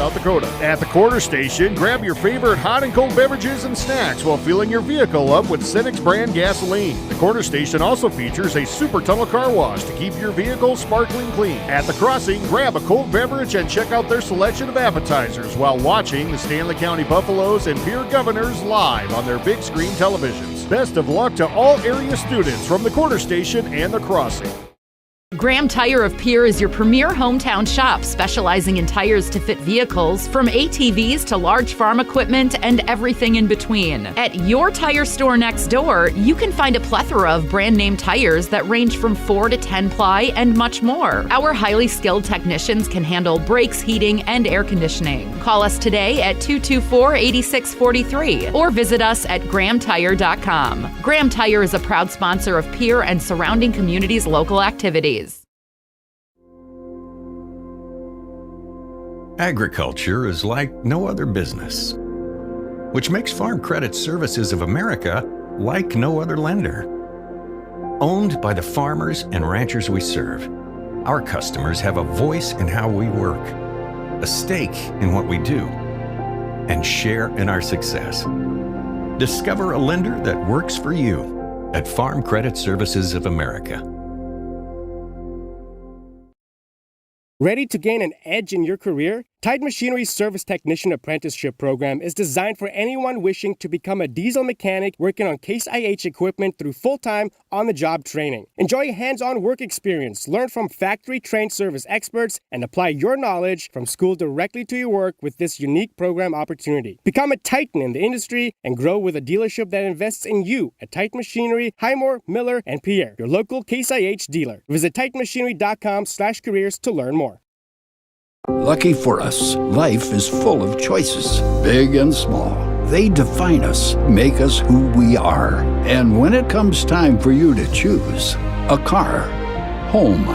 South Dakota. At the Quarter Station, grab your favorite hot and cold beverages and snacks while filling your vehicle up with Cenex brand gasoline. The Quarter Station also features a super tunnel car wash to keep your vehicle sparkling clean. At the Crossing, grab a cold beverage and check out their selection of appetizers while watching the Stanley County Buffaloes and Beer Governors live on their big screen televisions. Best of luck to all area students from the Quarter Station and the Crossing. Graham Tire of Pierre is your premier hometown shop, specializing in tires to fit vehicles, from ATVs to large farm equipment and everything in between. At your tire store next door, you can find a plethora of brand name tires that range from 4 to 10 ply and much more. Our highly skilled technicians can handle brakes, heating, and air conditioning. Call us today at 224-8643 or visit us at grahamtire.com. Graham Tire is a proud sponsor of Pierre and surrounding communities' local activities. Agriculture is like no other business, which makes Farm Credit Services of America like no other lender. Owned by the farmers and ranchers we serve, our customers have a voice in how we work, a stake in what we do, and share in our success. Discover a lender that works for you at Farm Credit Services of America. Ready to gain an edge in your career? Tide Machinery's Service Technician Apprenticeship Program is designed for anyone wishing to become a diesel mechanic working on Case IH equipment through full-time, on-the-job training. Enjoy hands-on work experience, learn from factory-trained service experts, and apply your knowledge from school directly to your work with this unique program opportunity. Become a titan in the industry and grow with a dealership that invests in you at Tide Machinery, Highmore, Miller, and Pierre, your local Case IH dealer. Visit TitanMachinery.com/careers to learn more. Lucky for us, life is full of choices, big and small. They define us, make us who we are. And when it comes time for you to choose a car, home,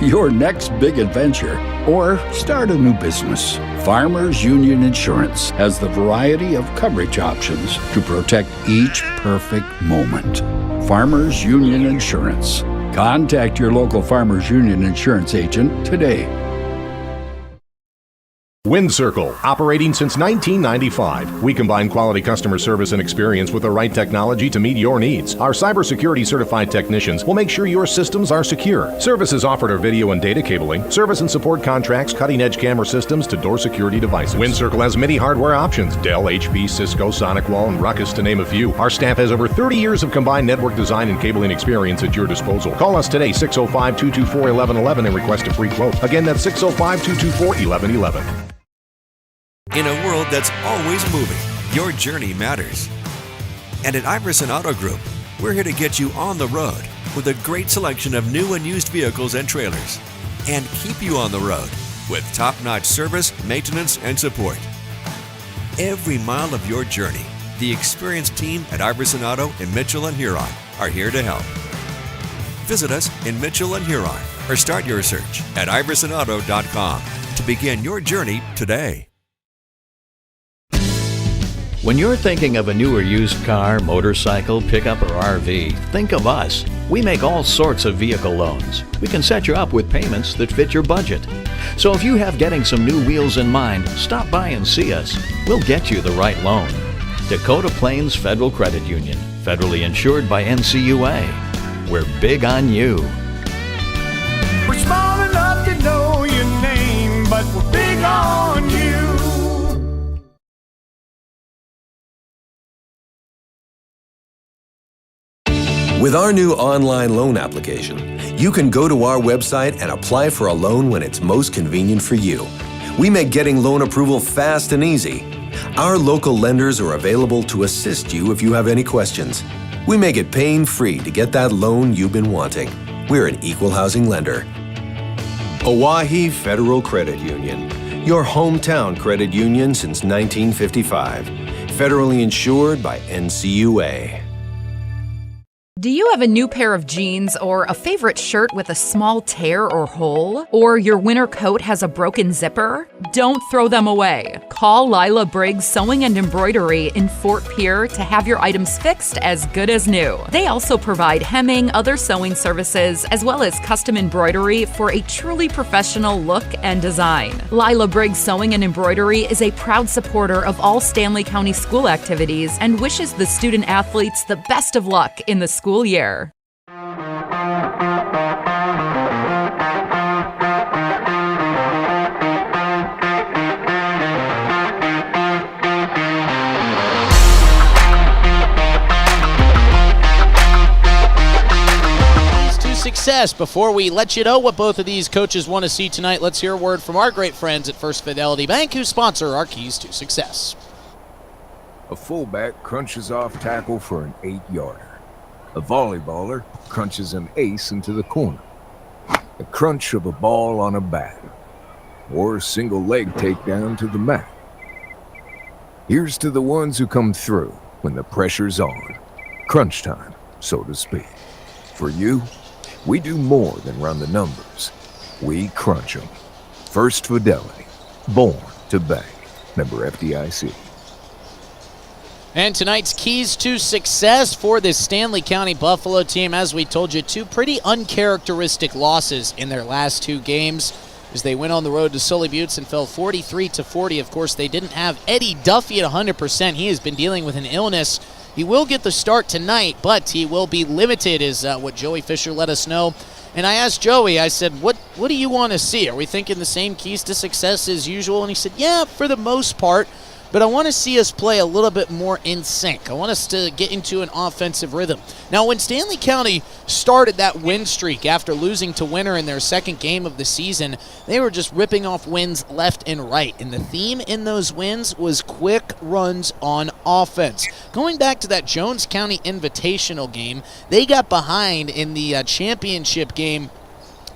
your next big adventure, or start a new business, Farmers Union Insurance has the variety of coverage options to protect each perfect moment. Farmers Union Insurance. Contact your local Farmers Union Insurance agent today. WindCircle, operating since 1995. We combine quality customer service and experience with the right technology to meet your needs. Our cybersecurity certified technicians will make sure your systems are secure. Services offered are video and data cabling, service and support contracts, cutting-edge camera systems to door security devices. WindCircle has many hardware options: Dell, HP, Cisco, SonicWall, and Ruckus, to name a few. Our staff has over 30 years of combined network design and cabling experience at your disposal. Call us today, 605-224-1111, and request a free quote. Again, that's 605-224-1111. In a world that's always moving, your journey matters. And at Iverson Auto Group, we're here to get you on the road with a great selection of new and used vehicles and trailers, and keep you on the road with top-notch service, maintenance, and support. Every mile of your journey, the experienced team at Iverson Auto in Mitchell and Huron are here to help. Visit us in Mitchell and Huron or start your search at iversonauto.com to begin your journey today. When you're thinking of a new or used car, motorcycle, pickup, or RV, think of us. We make all sorts of vehicle loans. We can set you up with payments that fit your budget. So if you have getting some new wheels in mind, stop by and see us. We'll get you the right loan. Dakota Plains Federal Credit Union, federally insured by NCUA. We're big on you. We're small enough to know your name, but we're big on you. With our new online loan application, you can go to our website and apply for a loan when it's most convenient for you. We make getting loan approval fast and easy. Our local lenders are available to assist you if you have any questions. We make it pain-free to get that loan you've been wanting. We're an equal housing lender. Oahe Federal Credit Union, your hometown credit union since 1955. Federally insured by NCUA. Do you have a new pair of jeans or a favorite shirt with a small tear or hole? Or your winter coat has a broken zipper? Don't throw them away. Call Lila Briggs Sewing and Embroidery in Fort Pierre to have your items fixed as good as new. They also provide hemming, other sewing services, as well as custom embroidery for a truly professional look and design. Lila Briggs Sewing and Embroidery is a proud supporter of all Stanley County school activities and wishes the student athletes the best of luck in the school year. Success. Before we let you know what both of these coaches want to see tonight, let's hear a word from our great friends at First Fidelity Bank, who sponsor our Keys to Success. A fullback crunches off tackle for an 8-yarder. A volleyballer crunches an ace into the corner. A crunch of a ball on a bat. Or a single leg takedown to the mat. Here's to the ones who come through when the pressure's on. Crunch time, so to speak. For you, we do more than run the numbers. We crunch them. First Fidelity. Born to bank. Member FDIC. And tonight's Keys to Success for this Stanley County Buffalo team. As we told you, two pretty uncharacteristic losses in their last two games as they went on the road to Sully Buttes and fell 43-40. Of course, they didn't have Eddie Duffy at 100%. He has been dealing with an illness. He will get the start tonight, but he will be limited, is what Joey Fisher let us know. And I asked Joey, I said, what do you want to see? Are we thinking the same Keys to Success as usual? And he said, yeah, for the most part. But I want to see us play a little bit more in sync. I want us to get into an offensive rhythm. Now, when Stanley County started that win streak after losing to Winter in their second game of the season, they were just ripping off wins left and right. And the theme in those wins was quick runs on offense. Going back to that Jones County Invitational game, they got behind in the championship game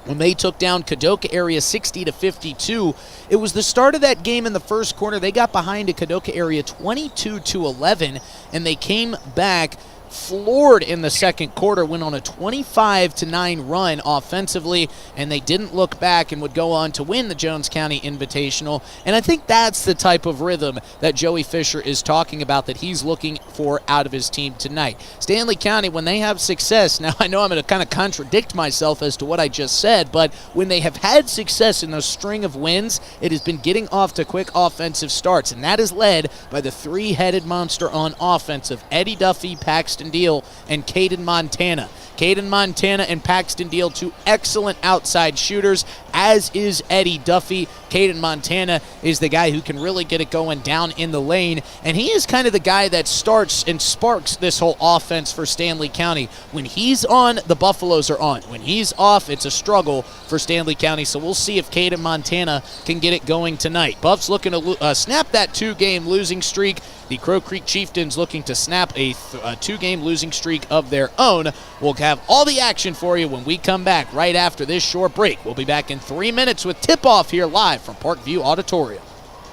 when they took down Kadoka area 60-52. It was the start of that game in the first quarter. They got behind to Kadoka area 22-11, and they came back floored in the second quarter, went on a 25-9 run offensively, and they didn't look back and would go on to win the Jones County Invitational. And I think that's the type of rhythm that Joey Fisher is talking about that he's looking for out of his team tonight. Stanley County, when they have success, now I know I'm going to kind of contradict myself as to what I just said, but when they have had success in those string of wins, it has been getting off to quick offensive starts, and that is led by the three-headed monster on offense of Eddie Duffy, Paxton Deal, and Caden Montana. Caden Montana and Paxton Deal, two excellent outside shooters, as is Eddie Duffy. Caden Montana is the guy who can really get it going down in the lane, and he is kind of the guy that starts and sparks this whole offense for Stanley County. When he's on, the Buffaloes are on. When he's off, it's a struggle for Stanley County, so we'll see if Caden Montana can get it going tonight. Buffs looking to snap that two-game losing streak. The Crow Creek Chieftains looking to snap a two-game losing streak of their own. We'll have all the action for you when we come back right after this short break. We'll be back in 3 minutes with tip-off here live from Parkview Auditorium.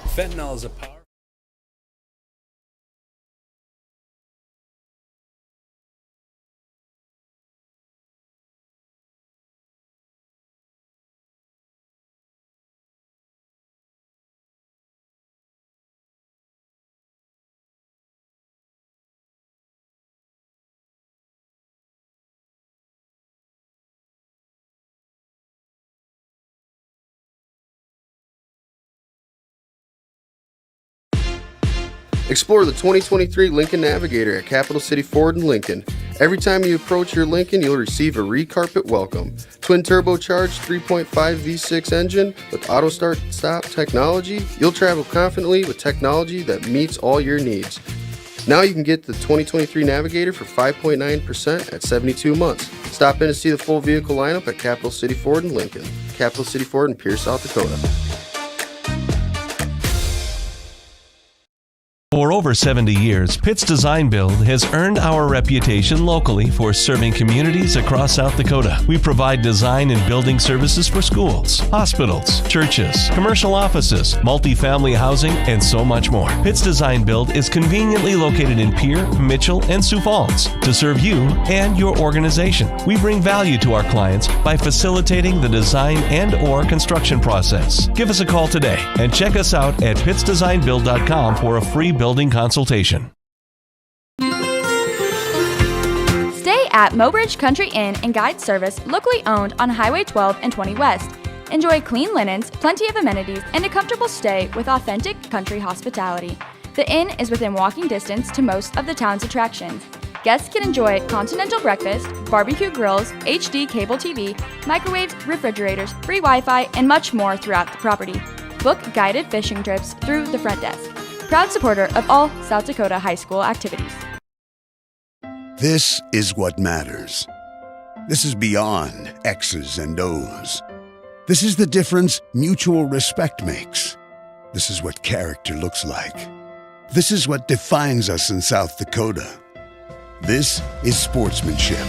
Fentanyl is a power. Explore the 2023 Lincoln Navigator at Capital City Ford in Lincoln. Every time you approach your Lincoln, you'll receive a re-carpet welcome. Twin turbocharged 3.5 V6 engine with auto start-stop technology, you'll travel confidently with technology that meets all your needs. Now you can get the 2023 Navigator for 5.9% at 72 months. Stop in to see the full vehicle lineup at Capital City Ford in Lincoln. Capital City Ford in Pierce, South Dakota. For over 70 years, Pitt's Design Build has earned our reputation locally for serving communities across South Dakota. We provide design and building services for schools, hospitals, churches, commercial offices, multifamily housing, and so much more. Pitt's Design Build is conveniently located in Pierre, Mitchell, and Sioux Falls to serve you and your organization. We bring value to our clients by facilitating the design and/or construction process. Give us a call today and check us out at pittsdesignbuild.com for a free building consultation. Stay at Mobridge Country Inn and Guide Service, locally owned on Highway 12 and 20 West. Enjoy clean linens, plenty of amenities, and a comfortable stay with authentic country hospitality. The inn is within walking distance to most of the town's attractions. Guests can enjoy continental breakfast, barbecue grills, HD cable TV, microwaves, refrigerators, free Wi-Fi, and much more throughout the property. Book guided fishing trips through the front desk. Proud supporter of all South Dakota high school activities. This is what matters. This is beyond X's and O's. This is the difference mutual respect makes. This is what character looks like. This is what defines us in South Dakota. This is sportsmanship.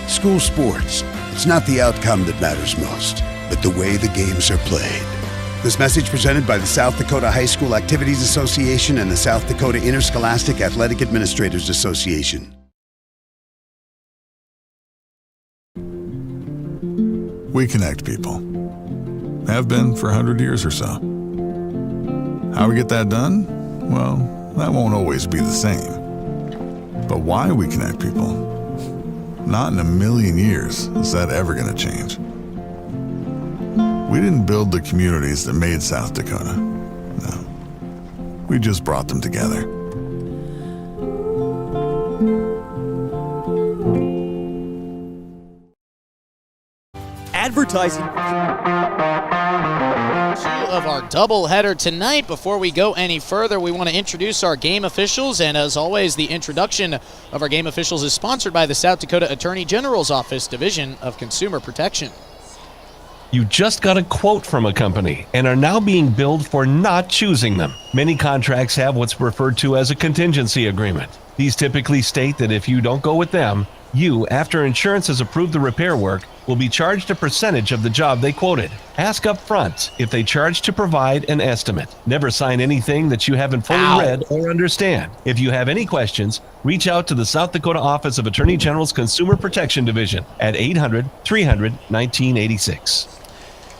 School sports. It's not the outcome that matters most, but the way the games are played. This message presented by the South Dakota High School Activities Association and the South Dakota Interscholastic Athletic Administrators Association. We connect people. Have been for 100 years or so. How we get that done? Well, that won't always be the same. But why we connect people? Not in a million years is that ever going to change. We didn't build the communities that made South Dakota. No. We just brought them together. Advertising. Of our doubleheader tonight. Before we go any further, we want to introduce our game officials, and as always, the introduction of our game officials is sponsored by the South Dakota Attorney General's Office, Division of Consumer Protection. You just got a quote from a company and are now being billed for not choosing them. Many contracts have what's referred to as a contingency agreement. These typically state that if you don't go with them, you, after insurance has approved the repair work, will be charged a percentage of the job they quoted. Ask up front if they charge to provide an estimate. Never sign anything that you haven't fully read or understand. If you have any questions, reach out to the South Dakota Office of Attorney General's Consumer Protection Division at 800-300-1986.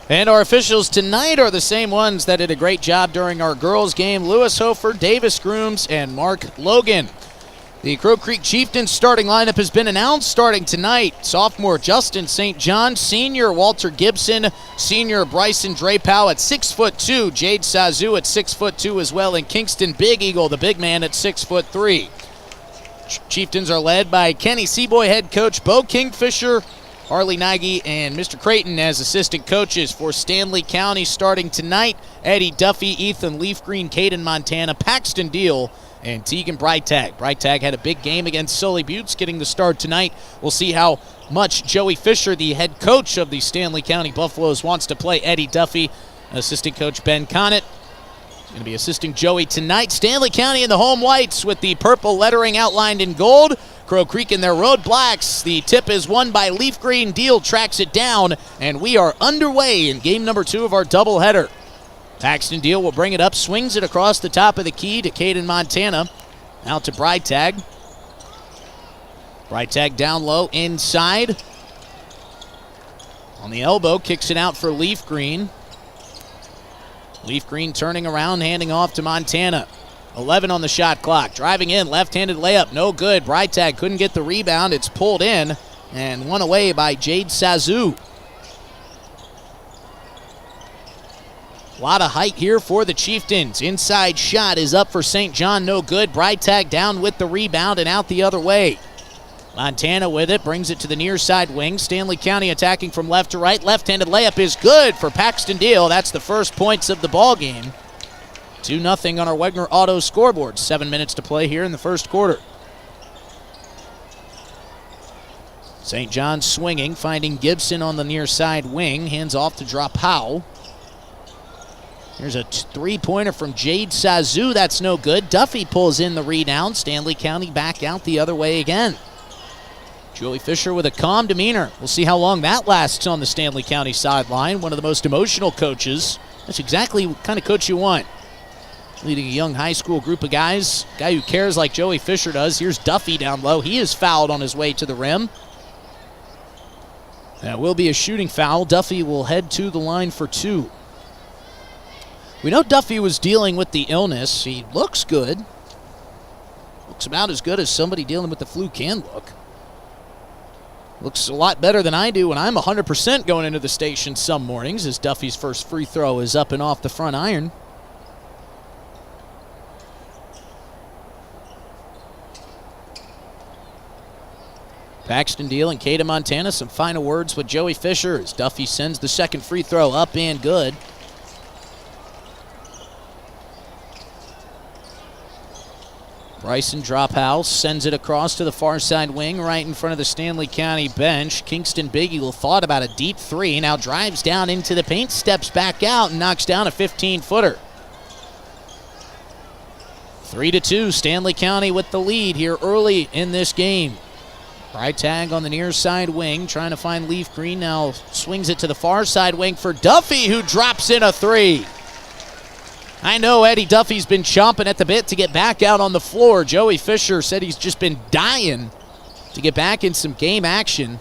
And our officials tonight are the same ones that did a great job during our girls' game: Lewis Hofer, Davis Grooms, and Mark Logan. The Crow Creek Chieftains starting lineup has been announced. Starting tonight, sophomore Justin St. John, senior Walter Gibson, senior Bryson Drapow at 6'2", Jade Sazu at 6'2" as well, and Kingston Big Eagle, the big man, at 6'3". Chieftains are led by Kenny Seaboy, head coach, Bo Kingfisher, Harley Nagy, and Mr. Creighton as assistant coaches. For Stanley County starting tonight, Eddie Duffy, Ethan Leafgreen, Caden Montana, Paxton Deal, and Tegan Breitag. Breitag had a big game against Sully Buttes, getting the start tonight. We'll see how much Joey Fisher, the head coach of the Stanley County Buffaloes, wants to play Eddie Duffy. Assistant coach Ben Connett is going to be assisting Joey tonight. Stanley County in the home whites with the purple lettering outlined in gold. Crow Creek in their road blacks. The tip is won by Leaf Green. Deal tracks it down, and we are underway in game number 2 of our doubleheader. Paxton Deal will bring it up, swings it across the top of the key to Caden Montana. Out to Breitag. Breitag down low inside. On the elbow, kicks it out for Leaf Green. Leaf Green turning around, handing off to Montana. 11 on the shot clock. Driving in, left-handed layup, no good. Breitag couldn't get the rebound. It's pulled in and won away by Jade Sazu. A lot of height here for the Chieftains. Inside shot is up for St. John, no good. Breitag down with the rebound and out the other way. Montana with it, brings it to the near side wing. Stanley County attacking from left to right. Left-handed layup is good for Paxton Deal. That's the first points of the ball game. 2-0 on our Wegner Auto scoreboard. 7 minutes to play here in the first quarter. St. John swinging, finding Gibson on the near side wing. Hands off to Drapow. Here's a three-pointer from Jade Sazu. That's no good. Duffy pulls in the rebound. Stanley County back out the other way again. Joey Fisher with a calm demeanor. We'll see how long that lasts on the Stanley County sideline. One of the most emotional coaches. That's exactly the kind of coach you want. Leading a young high school group of guys. Guy who cares like Joey Fisher does. Here's Duffy down low. He is fouled on his way to the rim. That will be a shooting foul. Duffy will head to the line for 2. We know Duffy was dealing with the illness. He looks good. Looks about as good as somebody dealing with the flu can look. Looks a lot better than I do when I'm 100% going into the station some mornings, as Duffy's first free throw is up and off the front iron. Paxton Deal and Cada Montana, some final words with Joey Fisher as Duffy sends the second free throw up and good. Bryson Drophouse sends it across to the far side wing right in front of the Stanley County bench. Kingston Big Eagle thought about a deep three, now drives down into the paint, steps back out, and knocks down a 15-footer. 3-2, Stanley County with the lead here early in this game. Freitag on the near side wing, trying to find Leaf Green, now swings it to the far side wing for Duffy, who drops in a three. I know Eddie Duffy's been chomping at the bit to get back out on the floor. Joey Fisher said he's just been dying to get back in some game action.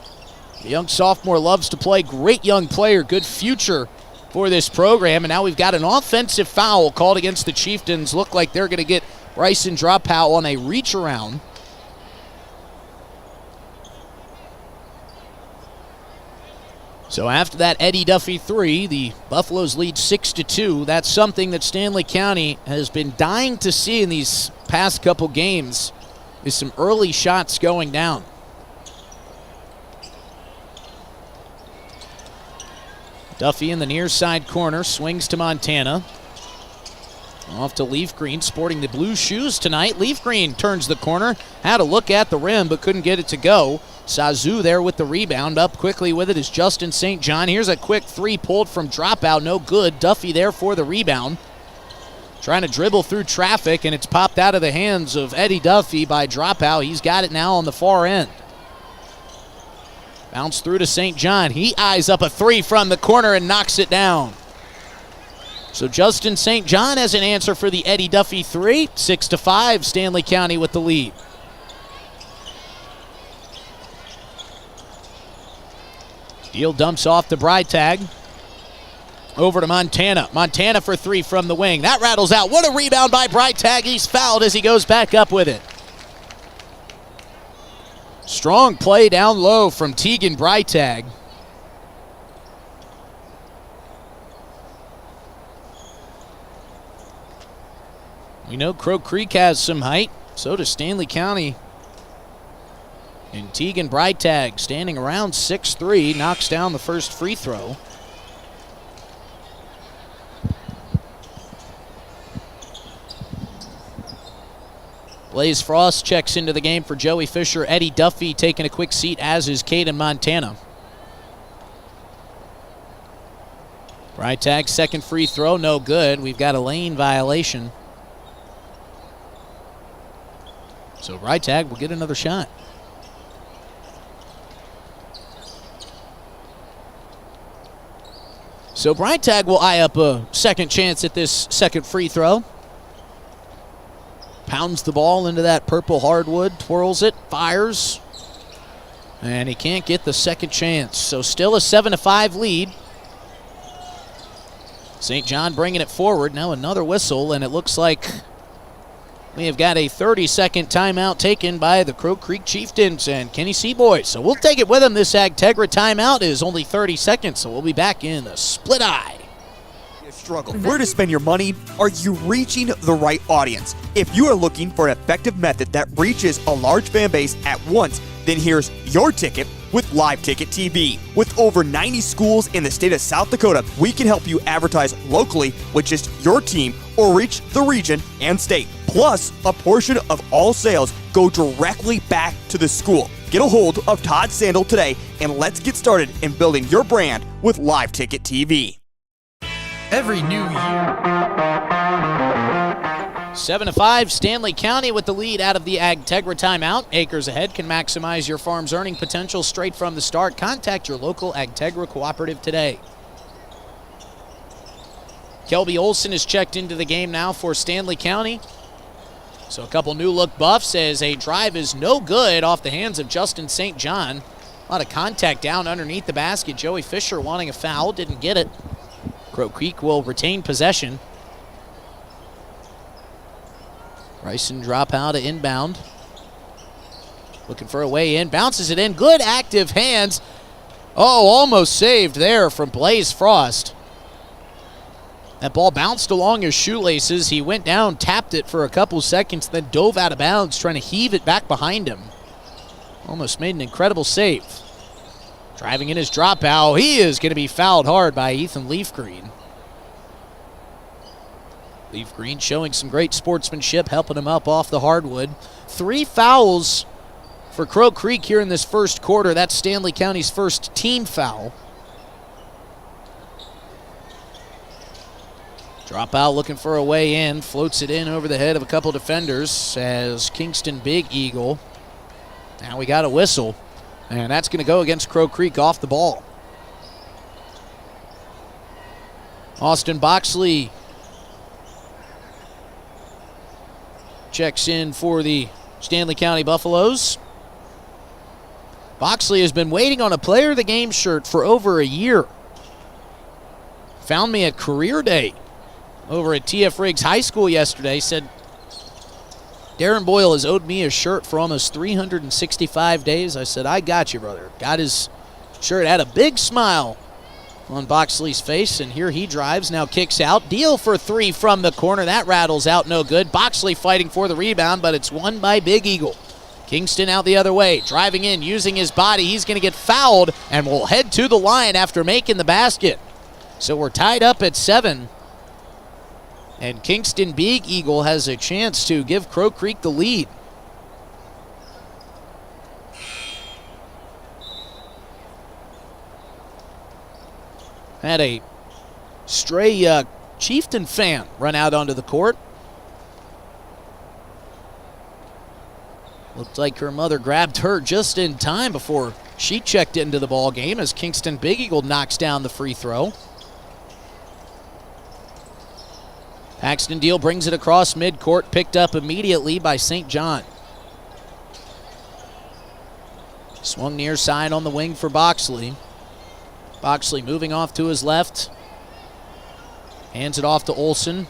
The young sophomore loves to play. Great young player, good future for this program. And now we've got an offensive foul called against the Chieftains. Look like they're going to get Bryson Drophouse on a reach around. So after that Eddie Duffy three, the Buffaloes lead 6-2. That's something that Stanley County has been dying to see in these past couple games, is some early shots going down. Duffy in the near side corner, swings to Montana. Off to Leaf Green, sporting the blue shoes tonight. Leaf Green turns the corner, had a look at the rim, but couldn't get it to go. Sazu there with the rebound. Up quickly with it is Justin St. John. Here's a quick three pulled from Dropout. No good. Duffy there for the rebound. Trying to dribble through traffic, and it's popped out of the hands of Eddie Duffy by Dropout. He's got it now on the far end. Bounce through to St. John. He eyes up a three from the corner and knocks it down. So Justin St. John has an answer for the Eddie Duffy three. 6-5, Stanley County with the lead. Deal dumps off to Freitag. Over to Montana. Montana for three from the wing. That rattles out. What a rebound by Freitag. He's fouled as he goes back up with it. Strong play down low from Tegan Freitag. We know Crow Creek has some height. So does Stanley County. And Tegan Freitag, standing around 6'3", knocks down the first free throw. Blaze Frost checks into the game for Joey Fisher. Eddie Duffy taking a quick seat, as is Caden Montana. Freitag, second free throw, no good. We've got a lane violation. So Freitag will get another shot. So Freitag will eye up a second chance at this second free throw. Pounds the ball into that purple hardwood, twirls it, fires. And he can't get the second chance. So still a 7-5 lead. St. John bringing it forward. Now another whistle, and it looks like we have got a 30-second timeout taken by the Crow Creek Chieftains and Kenny Seaboys. So we'll take it with them. This Agtegra timeout is only 30 seconds, so we'll be back in the split eye. Struggle. Where to spend your money? Are you reaching the right audience? If you are looking for an effective method that reaches a large fan base at once, then here's your ticket with Live Ticket TV. With over 90 schools in the state of South Dakota, we can help you advertise locally with just your team or reach the region and state. Plus, a portion of all sales go directly back to the school. Get a hold of Todd Sandel today and let's get started in building your brand with Live Ticket TV. every new year. 7-5, Stanley County with the lead out of the Agtegra timeout. Acres Ahead can maximize your farm's earning potential straight from the start. Contact your local Agtegra cooperative today. Kelby Olson is checked into the game now for Stanley County. So a couple new look buffs as a drive is no good off the hands of Justin St. John. A lot of contact down underneath the basket. Joey Fisher wanting a foul, didn't get it. Crow Creek will retain possession. Bryson drop out to inbound. Looking for a way in, bounces it in. Good active hands. Oh, almost saved there from Blaze Frost. That ball bounced along his shoelaces. He went down, tapped it for a couple seconds, then dove out of bounds, trying to heave it back behind him. Almost made an incredible save. Driving in his dropout. He is going to be fouled hard by Ethan Leafgreen. Leafgreen showing some great sportsmanship, helping him up off the hardwood. 3 fouls for Crow Creek here in this first quarter. That's Stanley County's first team foul. Dropout looking for a way in. Floats it in over the head of a couple defenders as Kingston Big Eagle. Now we got a whistle. And that's going to go against Crow Creek off the ball. Austin Boxley checks in for the Stanley County Buffaloes. Boxley has been waiting on a Player of the Game shirt for over a year. Found me at Career Day over at TF Riggs High School yesterday. Said, Darren Boyle has owed me a shirt for almost 365 days. I said, I got you, brother. Got his shirt. Had a big smile on Boxley's face, and here he drives, now kicks out. Deal for 3 from the corner. That rattles out, no good. Boxley fighting for the rebound, but it's won by Big Eagle. Kingston out the other way, driving in, using his body. He's going to get fouled and will head to the line after making the basket. So we're tied up at 7. And Kingston Big Eagle has a chance to give Crow Creek the lead. Had a stray Chieftain fan run out onto the court. Looked like her mother grabbed her just in time before she checked into the ball game as Kingston Big Eagle knocks down the free throw. Paxton Deal brings it across midcourt, picked up immediately by St. John. Swung near side on the wing for Boxley. Boxley moving off to his left. Hands it off to Olson.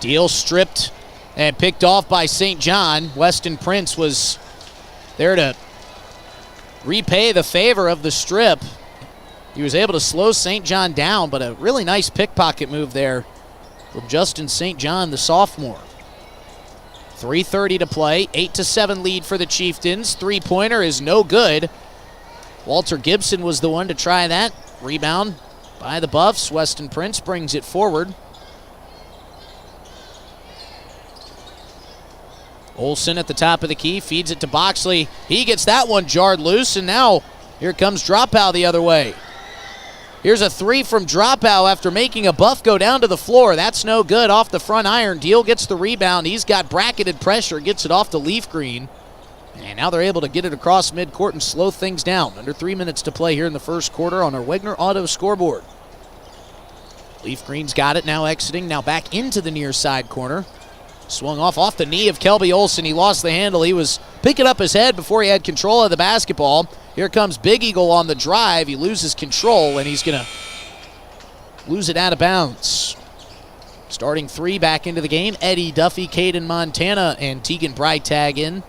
Deal stripped and picked off by St. John. Weston Prince was there to repay the favor of the strip. He was able to slow St. John down, but a really nice pickpocket move there from Justin St. John, the sophomore. 3:30 to play, 8-7 lead for the Chieftains. Three-pointer is no good. Walter Gibson was the one to try that. Rebound by the Buffs. Weston Prince brings it forward. Olson at the top of the key, feeds it to Boxley. He gets that one jarred loose, and now here comes Dropout the other way. Here's a 3 from Dropout after making a Buff go down to the floor. That's no good off the front iron. Deal gets the rebound. He's got bracketed pressure, gets it off to Leafgreen. And now they're able to get it across midcourt and slow things down. Under 3 minutes to play here in the first quarter on our Wegner Auto scoreboard. Leafgreen's got it, now exiting, now back into the near side corner. Swung off the knee of Kelby Olson. He lost the handle. He was picking up his head before he had control of the basketball. Here comes Big Eagle on the drive. He loses control, and he's going to lose it out of bounds. Starting 3 back into the game. Eddie Duffy, Caden Montana, and Tegan Breitag in.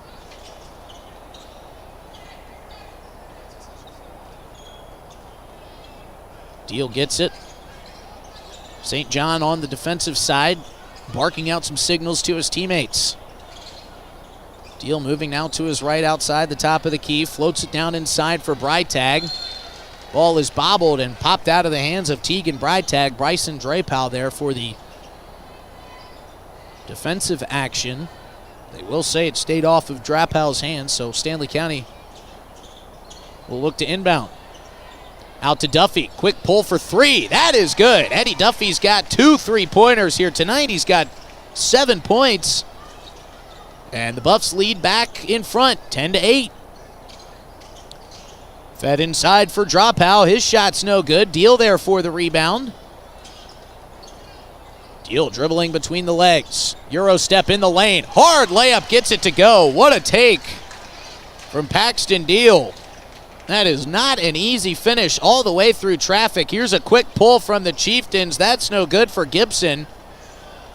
Deal gets it. St. John on the defensive side, barking out some signals to his teammates. Deal moving now to his right outside the top of the key. Floats it down inside for Breitag. Ball is bobbled and popped out of the hands of Tegan Breitag. Bryson Drapow there for the defensive action. They will say it stayed off of Drapow's hands, so Stanley County will look to inbound. Out to Duffy. Quick pull for three. That is good. Eddie Duffy's got 2 3-pointers here tonight. He's got 7 points. And the Buffs lead back in front, 10-8. Fed inside for Dropow. His shot's no good. Deal there for the rebound. Deal dribbling between the legs. Euro step in the lane. Hard layup gets it to go. What a take from Paxton Deal. That is not an easy finish all the way through traffic. Here's a quick pull from the Chieftains. That's no good for Gibson.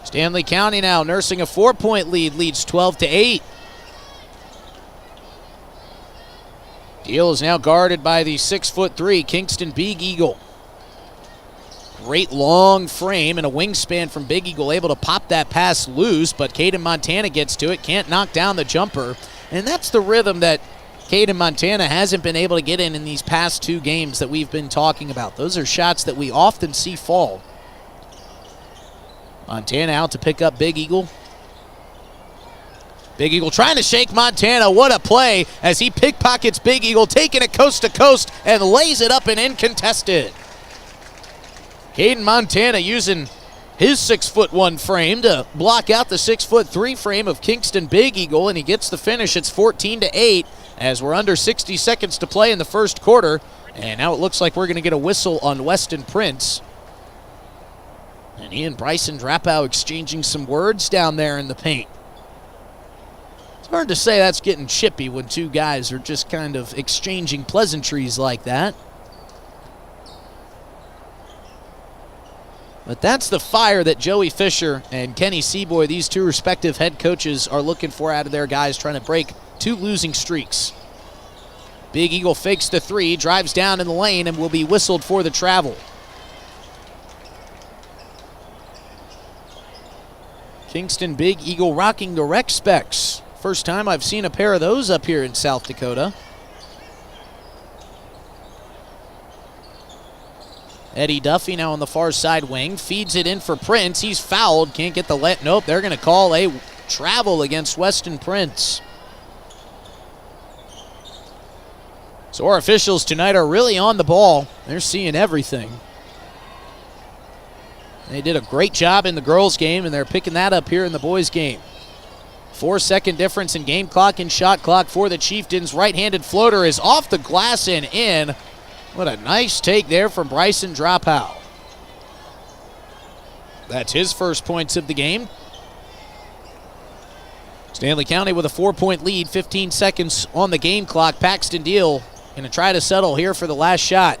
Stanley County now nursing a 4-point lead, leads 12-8. Deal is now guarded by the 6'3" Kingston Big Eagle. Great long frame and a wingspan from Big Eagle, able to pop that pass loose, but Caden Montana gets to it, can't knock down the jumper. And that's the rhythm that Caden Montana hasn't been able to get in these past 2 games that we've been talking about. Those are shots that we often see fall. Montana out to pick up Big Eagle. Big Eagle trying to shake Montana. What a play as he pickpockets Big Eagle, taking it coast to coast and lays it up and in contested. Caden Montana using his 6'1" frame to block out the 6'3" frame of Kingston Big Eagle, and he gets the finish. It's 14-8 as we're under 60 seconds to play in the first quarter. And now it looks like we're going to get a whistle on Weston Prince. And he and Bryson Drapow exchanging some words down there in the paint. It's hard to say that's getting chippy when 2 guys are just kind of exchanging pleasantries like that. But that's the fire that Joey Fisher and Kenny Seaboy, these 2 respective head coaches, are looking for out of their guys, trying to break 2 losing streaks. Big Eagle fakes the 3, drives down in the lane, and will be whistled for the travel. Kingston Big Eagle rocking the rec specs. First time I've seen a pair of those up here in South Dakota. Eddie Duffy now on the far side wing. Feeds it in for Prince. He's fouled. Can't get the let. Nope, they're going to call a travel against Weston Prince. So our officials tonight are really on the ball. They're seeing everything. They did a great job in the girls' game, and they're picking that up here in the boys' game. 4-second difference in game clock and shot clock for the Chieftains. Right-handed floater is off the glass and in. What a nice take there from Bryson Dropow. That's his first points of the game. Stanley County with a 4-point lead, 15 seconds on the game clock. Paxton Deal going to try to settle here for the last shot.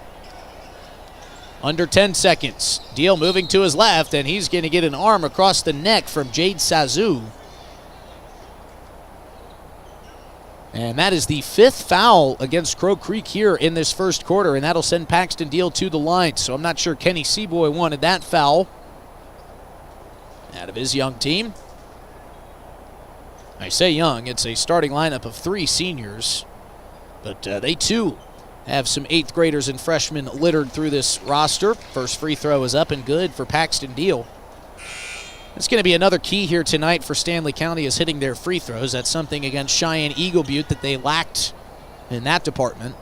Under 10 seconds. Deal moving to his left, and he's going to get an arm across the neck from Jade Sazu. And that is the 5th foul against Crow Creek here in this first quarter, and that'll send Paxton Deal to the line. So I'm not sure Kenny Seaboy wanted that foul out of his young team. I say young, it's a starting lineup of 3 seniors, but they too have some 8th graders and freshmen littered through this roster. First free throw is up and good for Paxton Deal. It's going to be another key here tonight for Stanley County, is hitting their free throws. That's something against Cheyenne Eagle Butte that they lacked in that department.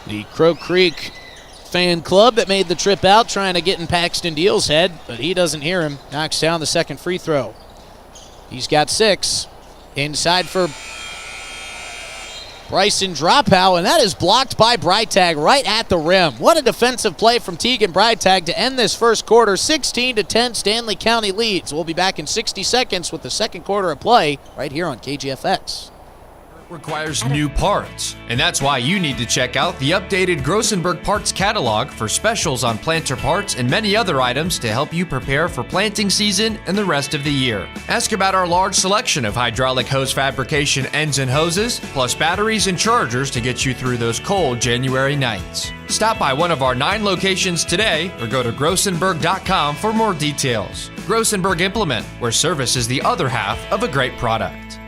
The Crow Creek fan club that made the trip out trying to get in Paxton Deal's head, but he doesn't hear him. Knocks down the second free throw. He's got 6. Inside for Bryson Dropow, and that is blocked by Breitag right at the rim. What a defensive play from Tegan Breitag to end this first quarter. 16-10 Stanley County leads. We'll be back in 60 seconds with the second quarter of play right here on KGFX. Requires new parts, and that's why you need to check out the updated Grossenberg Parts Catalog for specials on planter parts and many other items to help you prepare for planting season and the rest of the year. Ask about our large selection of hydraulic hose fabrication ends and hoses, plus batteries and chargers to get you through those cold January nights. Stop by one of our 9 locations today or go to grossenberg.com for more details. Grossenberg Implement, where service is the other half of a great product.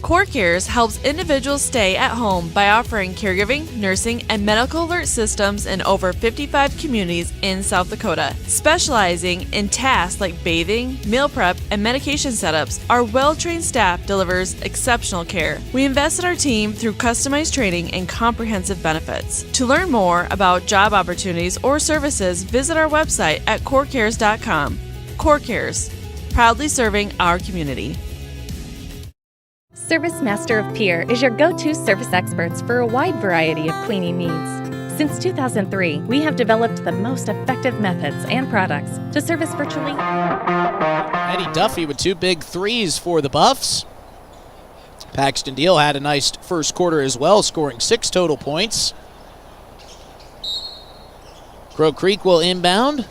CoreCares helps individuals stay at home by offering caregiving, nursing, and medical alert systems in over 55 communities in South Dakota. Specializing in tasks like bathing, meal prep, and medication setups, our well-trained staff delivers exceptional care. We invest in our team through customized training and comprehensive benefits. To learn more about job opportunities or services, visit our website at corecares.com. CoreCares, proudly serving our community. Service Master of Pier is your go-to service experts for a wide variety of cleaning needs. Since 2003, we have developed the most effective methods and products to service virtually. Eddie Duffy with 2 big threes for the Buffs. Paxton Deal had a nice first quarter as well, scoring 6 total points. Crow Creek will inbound.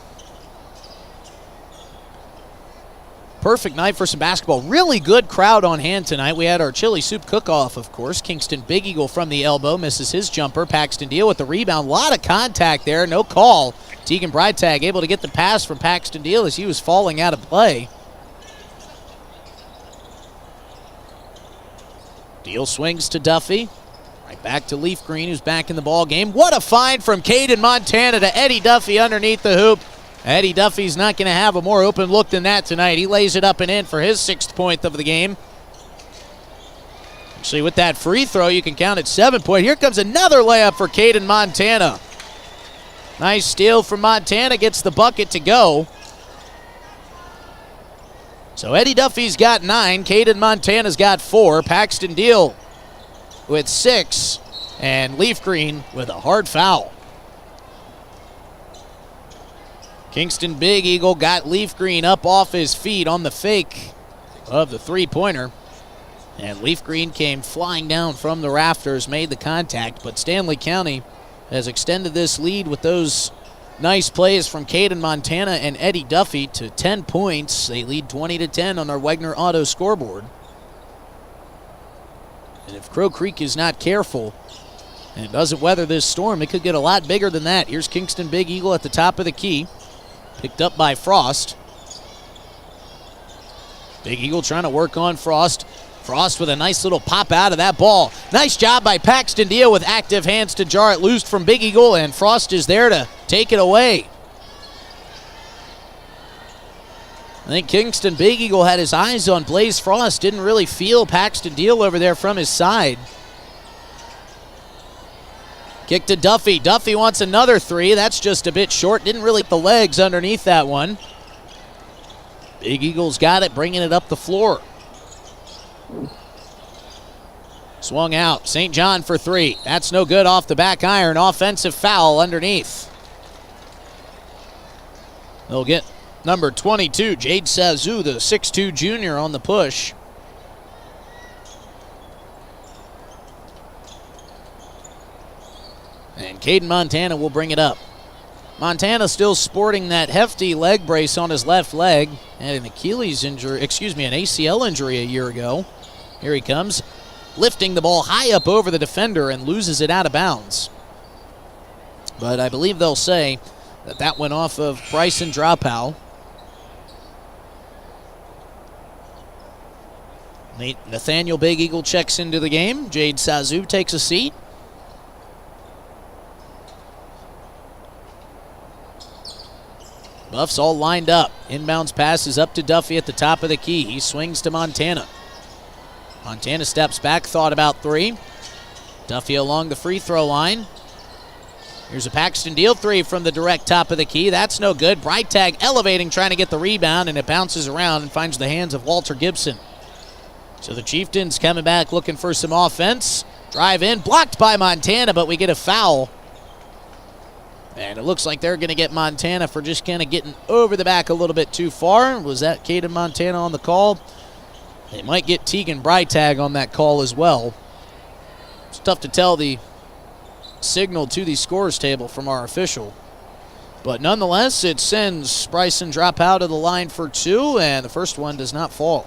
Perfect night for some basketball. Really good crowd on hand tonight. We had our chili soup cook-off, of course. Kingston Big Eagle from the elbow misses his jumper. Paxton Deal with the rebound. A lot of contact there. No call. Tegan Breitag able to get the pass from Paxton Deal as he was falling out of play. Deal swings to Duffy. Right back to Leaf Green, who's back in the ball game. What a find from Caden Montana to Eddie Duffy underneath the hoop. Eddie Duffy's not going to have a more open look than that tonight. He lays it up and in for his 6th point of the game. Actually, with that free throw, you can count it 7 point. Here comes another layup for Caden Montana. Nice steal from Montana, gets the bucket to go. So Eddie Duffy's got 9. Caden Montana's got 4. Paxton Deal with 6. And Leaf Green with a hard foul. Kingston Big Eagle got Leaf Green up off his feet on the fake of the three-pointer. And Leaf Green came flying down from the rafters, made the contact. But Stanley County has extended this lead with those nice plays from Caden Montana and Eddie Duffy to 10 points. They lead 20-10 on our Wegner Auto scoreboard. And if Crow Creek is not careful and doesn't weather this storm, it could get a lot bigger than that. Here's Kingston Big Eagle at the top of the key. Picked up by Frost. Big Eagle trying to work on Frost. Frost with a nice little pop out of that ball. Nice job by Paxton Deal with active hands to jar it loose from Big Eagle, and Frost is there to take it away. I think Kingston Big Eagle had his eyes on Blaze Frost. Didn't really feel Paxton Deal over there from his side. Kick to Duffy. Duffy wants another 3. That's just a bit short. Didn't really get the legs underneath that one. Big Eagle's got it, bringing it up the floor. Swung out. St. John for 3. That's no good off the back iron. Offensive foul underneath. They'll get number 22, Jade Sazu, the 6'2 junior, on the push. And Caden Montana will bring it up. Montana still sporting that hefty leg brace on his left leg. Had an Achilles injury, an ACL injury a year ago. Here he comes, lifting the ball high up over the defender and loses it out of bounds. But I believe they'll say that that went off of Bryson Dropow. Nathaniel Big Eagle checks into the game. Jade Sazu takes a seat. Buffs all lined up. Inbounds passes up to Duffy at the top of the key. He swings to Montana. Montana steps back, thought about 3. Duffy along the free throw line. Here's a Paxton Deal 3 from the direct top of the key. That's no good. Breitag elevating, trying to get the rebound, and it bounces around and finds the hands of Walter Gibson. So the Chieftains coming back looking for some offense. Drive in, blocked by Montana, but we get a foul. And it looks like they're going to get Montana for just kind of getting over the back a little bit too far. Was that Caden Montana on the call? They might get Tegan Breitag on that call as well. It's tough to tell the signal to the scores table from our official. But nonetheless, it sends Bryson Dropow to the line for 2, and the first one does not fall.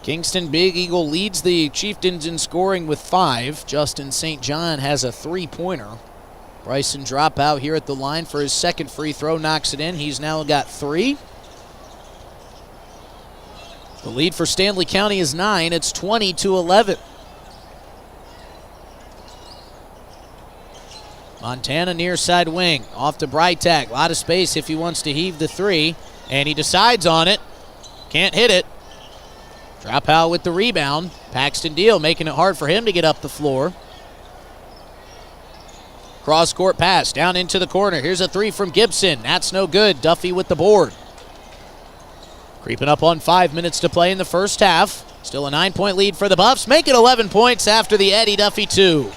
Kingston Big Eagle leads the Chieftains in scoring with 5. Justin St. John has a 3-pointer. Bryson Dropow here at the line for his second free throw, knocks it in. He's now got 3. The lead for Stanley County is 9. It's 20-11. Montana near side wing. Off to Breitag. A lot of space if he wants to heave the three. And he decides on it. Can't hit it. Dropout with the rebound. Paxton Deal making it hard for him to get up the floor. Cross-court pass down into the corner. Here's a three from Gibson. That's no good. Duffy with the board. Creeping up on 5 minutes to play in the first half. Still a 9-point lead for the Buffs. Make it 11 points after the Eddie Duffy 2.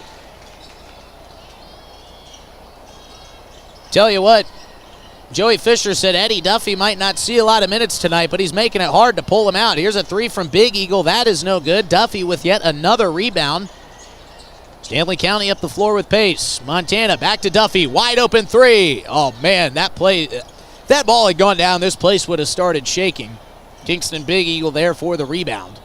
Tell you what, Joey Fisher said Eddie Duffy might not see a lot of minutes tonight, but he's making it hard to pull him out. Here's a three from Big Eagle. That is no good. Duffy with yet another rebound. Stanley County up the floor with pace. Montana back to Duffy. Wide open three. Oh, man, that play, if that ball had gone down, this place would have started shaking. Kingston Big Eagle there for the rebound.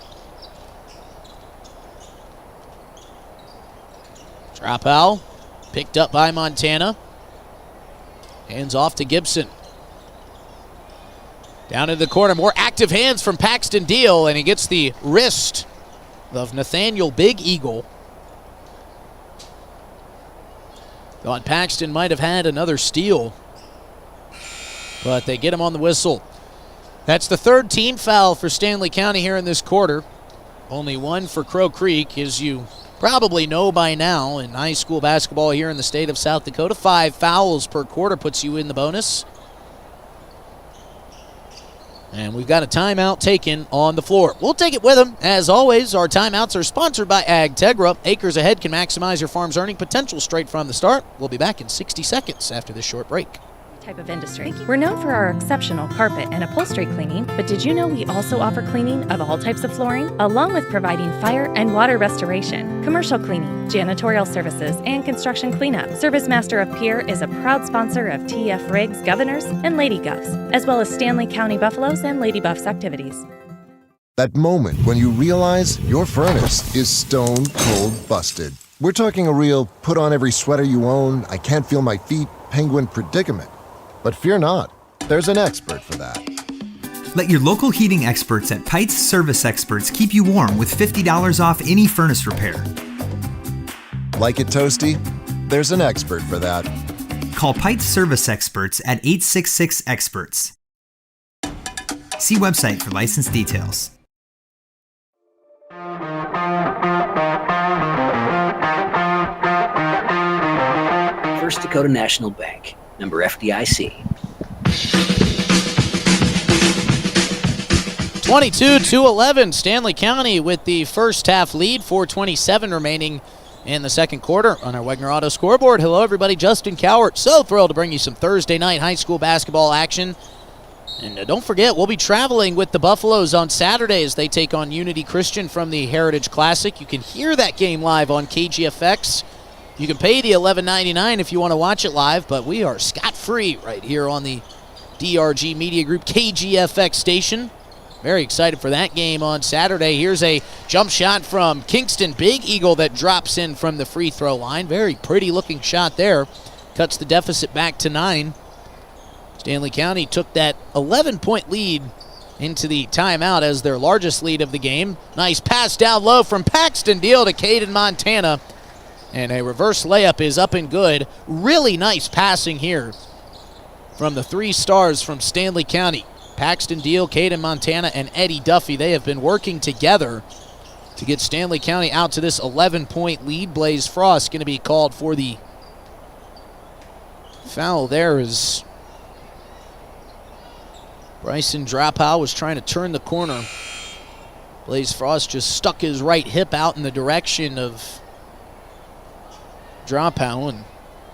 Dropout picked up by Montana. Hands off to Gibson. Down in the corner, more active hands from Paxton Deal, and he gets the wrist of Nathaniel Big Eagle. Thought Paxton might have had another steal, but they get him on the whistle. That's the third team foul for Stanley County here in this quarter. Only one for Crow Creek, as you probably know by now in high school basketball here in the state of South Dakota. 5 fouls per quarter puts you in the bonus. And we've got a timeout taken on the floor. We'll take it with them. As always, our timeouts are sponsored by AgTegra. Acres ahead can maximize your farm's earning potential straight from the start. We'll be back in 60 seconds after this short break. Type of industry. We're known for our exceptional carpet and upholstery cleaning, but did you know we also offer cleaning of all types of flooring, along with providing fire and water restoration, commercial cleaning, janitorial services, and construction cleanup. Service Master of Pierre is a proud sponsor of TF Riggs, Governors, and Lady Govs, as well as Stanley County Buffaloes and Lady Buffs activities. That moment when you realize your furnace is stone cold busted. We're talking a real put on every sweater you own, I can't feel my feet, penguin predicament. But fear not, there's an expert for that. Let your local heating experts at Pites Service Experts keep you warm with $50 off any furnace repair. Like it toasty? There's an expert for that. Call Pites Service Experts at 866-EXPERTS. See website for license details. First Dakota National Bank. Member FDIC. 22-11, Stanley County with the first half lead, 4:27 remaining in the second quarter on our Wegner Auto scoreboard. Hello, everybody. Justin Cowart. So thrilled to bring you some Thursday night high school basketball action. And don't forget, we'll be traveling with the Buffaloes on Saturday as they take on Unity Christian from the Heritage Classic. You can hear that game live on KGFX. You can pay the $11.99 if you want to watch it live, but we are scot-free right here on the DRG Media Group KGFX station. Very excited for that game on Saturday. Here's a jump shot from Kingston Big Eagle that drops in from the free throw line. Very pretty looking shot there. Cuts the deficit back to 9. Stanley County took that 11-point lead into the timeout as their largest lead of the game. Nice pass down low from Paxton Deal to Caden Montana. And a reverse layup is up and good. Really nice passing here from the 3 stars from Stanley County. Paxton Deal, Caden Montana, and Eddie Duffy. They have been working together to get Stanley County out to this 11-point lead. Blaze Frost going to be called for the foul there as Bryson Dropout was trying to turn the corner. Blaze Frost just stuck his right hip out in the direction of Dropout, and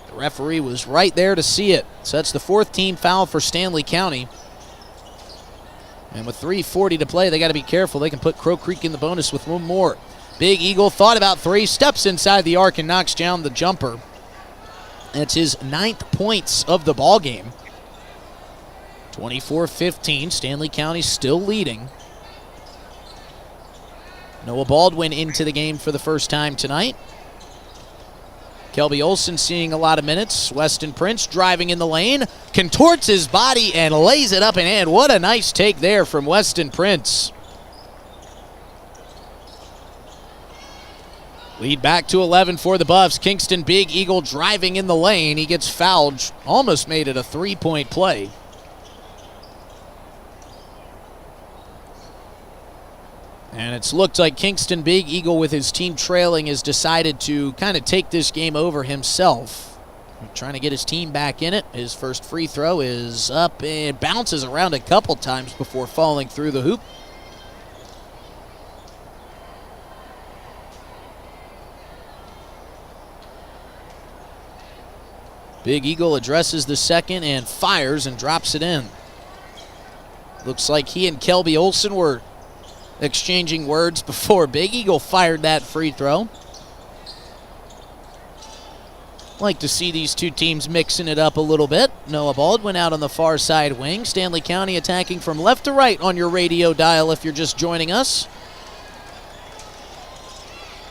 the referee was right there to see it. So that's the 4th team foul for Stanley County. And with 3:40 to play, they got to be careful. They can put Crow Creek in the bonus with one more. Big Eagle thought about 3, steps inside the arc and knocks down the jumper. That's his 9th points of the ball game. 24-15, Stanley County still leading. Noah Baldwin into the game for the first time tonight. Kelby Olson seeing a lot of minutes. Weston Prince driving in the lane, contorts his body and lays it up and in. What a nice take there from Weston Prince. Lead back to 11 for the Buffs. Kingston Big Eagle driving in the lane. He gets fouled. Almost made it a 3-point play. And it's looked like Kingston Big Eagle, with his team trailing, has decided to kind of take this game over himself. Trying to get his team back in it. His first free throw is up and bounces around a couple times before falling through the hoop. Big Eagle addresses the second and fires and drops it in. Looks like he and Kelby Olson were exchanging words before Big Eagle fired that free throw. Like to see these two teams mixing it up a little bit. Noah Baldwin out on the far side wing. Stanley County attacking from left to right on your radio dial if you're just joining us.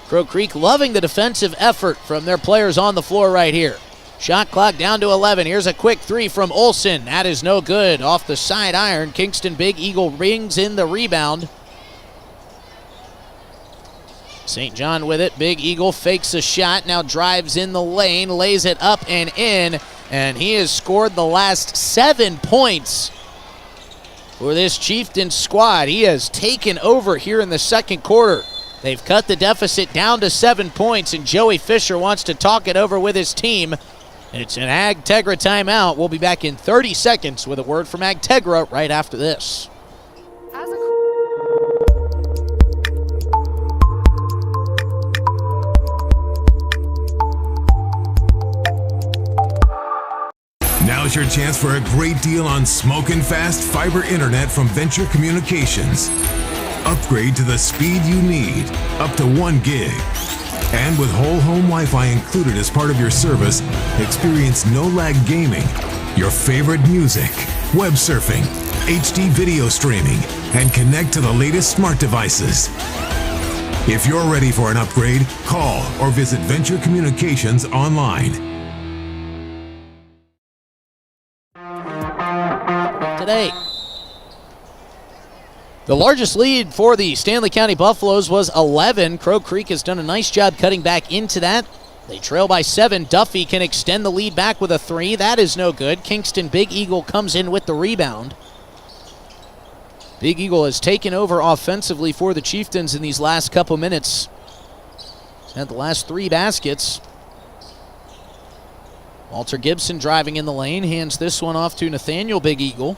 Crow Creek loving the defensive effort from their players on the floor right here. Shot clock down to 11. Here's a quick three from Olson. That is no good. Off the side iron. Kingston Big Eagle rings in the rebound. St. John with it. Big Eagle fakes a shot, now drives in the lane, lays it up and in, and he has scored the last 7 points for this Chieftains squad. He has taken over here in the second quarter. They've cut the deficit down to 7 points, and Joey Fisher wants to talk it over with his team. It's an Agtegra timeout. We'll be back in 30 seconds with a word from Agtegra right after this. Now's your chance for a great deal on smoking fast fiber internet from Venture Communications. Upgrade to the speed you need, up to 1 gig. And with whole home Wi-Fi included as part of your service, experience no-lag gaming, your favorite music, web surfing, HD video streaming, and connect to the latest smart devices. If you're ready for an upgrade, call or visit Venture Communications online. Today, the largest lead for the Stanley County Buffaloes was 11. Crow Creek has done a nice job cutting back into that. They trail by 7. Duffy can extend the lead back with a 3. That is no good. Kingston Big Eagle comes in with the rebound. Big Eagle has taken over offensively for the Chieftains in these last couple minutes. He's had the last 3 baskets. Walter Gibson driving in the lane, hands this one off to Nathaniel Big Eagle.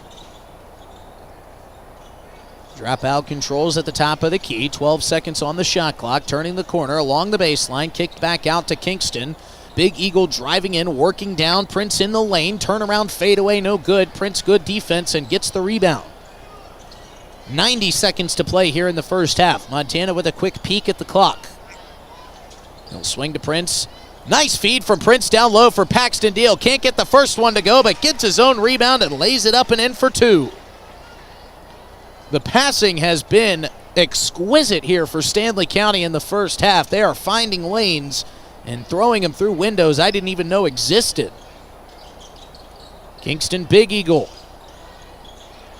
Dropout controls at the top of the key. 12 seconds on the shot clock. Turning the corner along the baseline. Kicked back out to Kingston. Big Eagle driving in, working down. Prince in the lane. Turnaround fadeaway, no good. Prince good defense and gets the rebound. 90 seconds to play here in the first half. Montana with a quick peek at the clock. He'll swing to Prince. Nice feed from Prince down low for Paxton Deal. Can't get the first one to go, but gets his own rebound and lays it up and in for 2. The passing has been exquisite here for Stanley County in the first half. They are finding lanes and throwing them through windows I didn't even know existed. Kingston Big Eagle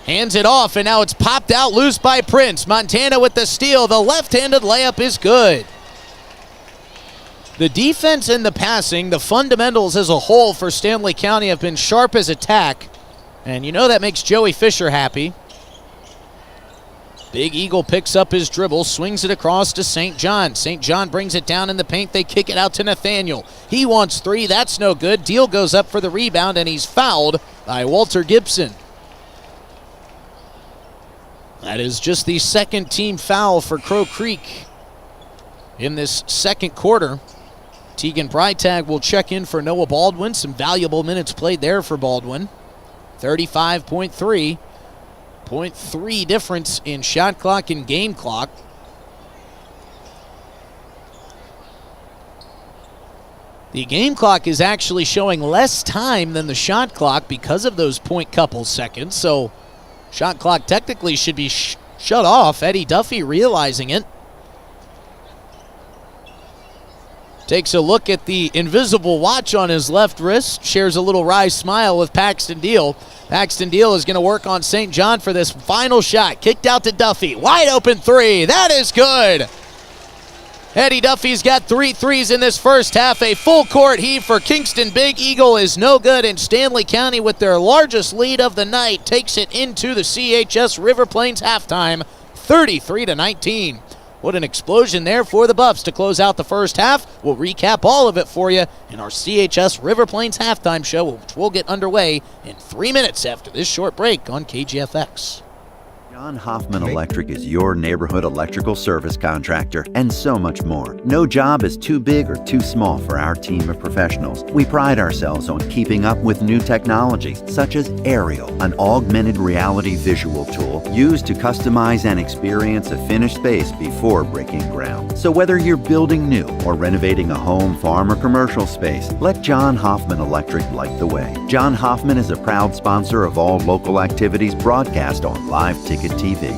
hands it off, and now it's popped out loose by Prince. Montana with the steal. The left-handed layup is good. The defense and the passing, the fundamentals as a whole for Stanley County have been sharp as attack, and you know that makes Joey Fisher happy. Big Eagle picks up his dribble, swings it across to St. John. St. John brings it down in the paint. They kick it out to Nathaniel. He wants 3. That's no good. Deal goes up for the rebound, and he's fouled by Walter Gibson. That is just the second team foul for Crow Creek in this second quarter. Tegan Breitag will check in for Noah Baldwin. Some valuable minutes played there for Baldwin. 35.3. 0.3 difference in shot clock and game clock. The game clock is actually showing less time than the shot clock because of those point couple seconds, so shot clock technically should be shut off. Eddie Duffy realizing it. Takes a look at the invisible watch on his left wrist, shares a little wry smile with Paxton Deal. Paxton Deal is going to work on St. John for this final shot. Kicked out to Duffy. Wide open 3. That is good. Eddie Duffy's got 3 threes in this first half. A full court heave for Kingston Big Eagle is no good, and Stanley County, with their largest lead of the night, takes it into the CHS River Plains halftime, 33-19. What an explosion there for the Buffs to close out the first half. We'll recap all of it for you in our CHS River Plains halftime show, which will get underway in 3 minutes after this short break on KGFX. John Hoffman Electric is your neighborhood electrical service contractor, and so much more. No job is too big or too small for our team of professionals. We pride ourselves on keeping up with new technology, such as Aerial, an augmented reality visual tool used to customize and experience a finished space before breaking ground. So whether you're building new or renovating a home, farm, or commercial space, let John Hoffman Electric light the way. John Hoffman is a proud sponsor of all local activities broadcast on Live Ticket TV.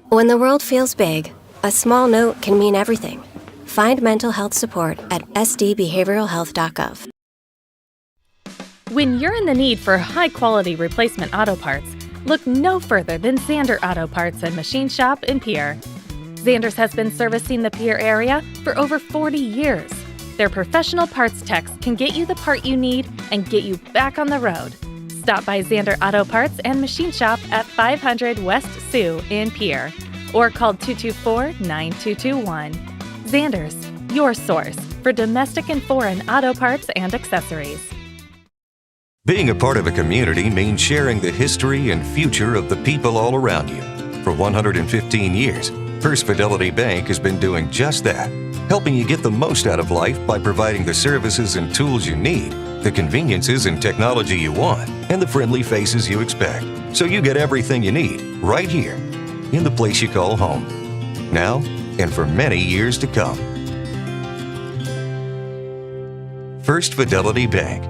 When the world feels big, a small note can mean everything. Find mental health support at sdbehavioralhealth.gov. When you're in the need for high-quality replacement auto parts, look no further than Zander Auto Parts and Machine Shop in Pierre. Zander's has been servicing the Pierre area for over 40 years. Their professional parts techs can get you the part you need and get you back on the road. Stop by Zander Auto Parts and Machine Shop at 500 West Sioux in Pierre or call 224-9221. Zander's, your source for domestic and foreign auto parts and accessories. Being a part of a community means sharing the history and future of the people all around you. For 115 years, First Fidelity Bank has been doing just that, helping you get the most out of life by providing the services and tools you need, the conveniences and technology you want, and the friendly faces you expect. So you get everything you need right here in the place you call home. Now and for many years to come. First Fidelity Bank.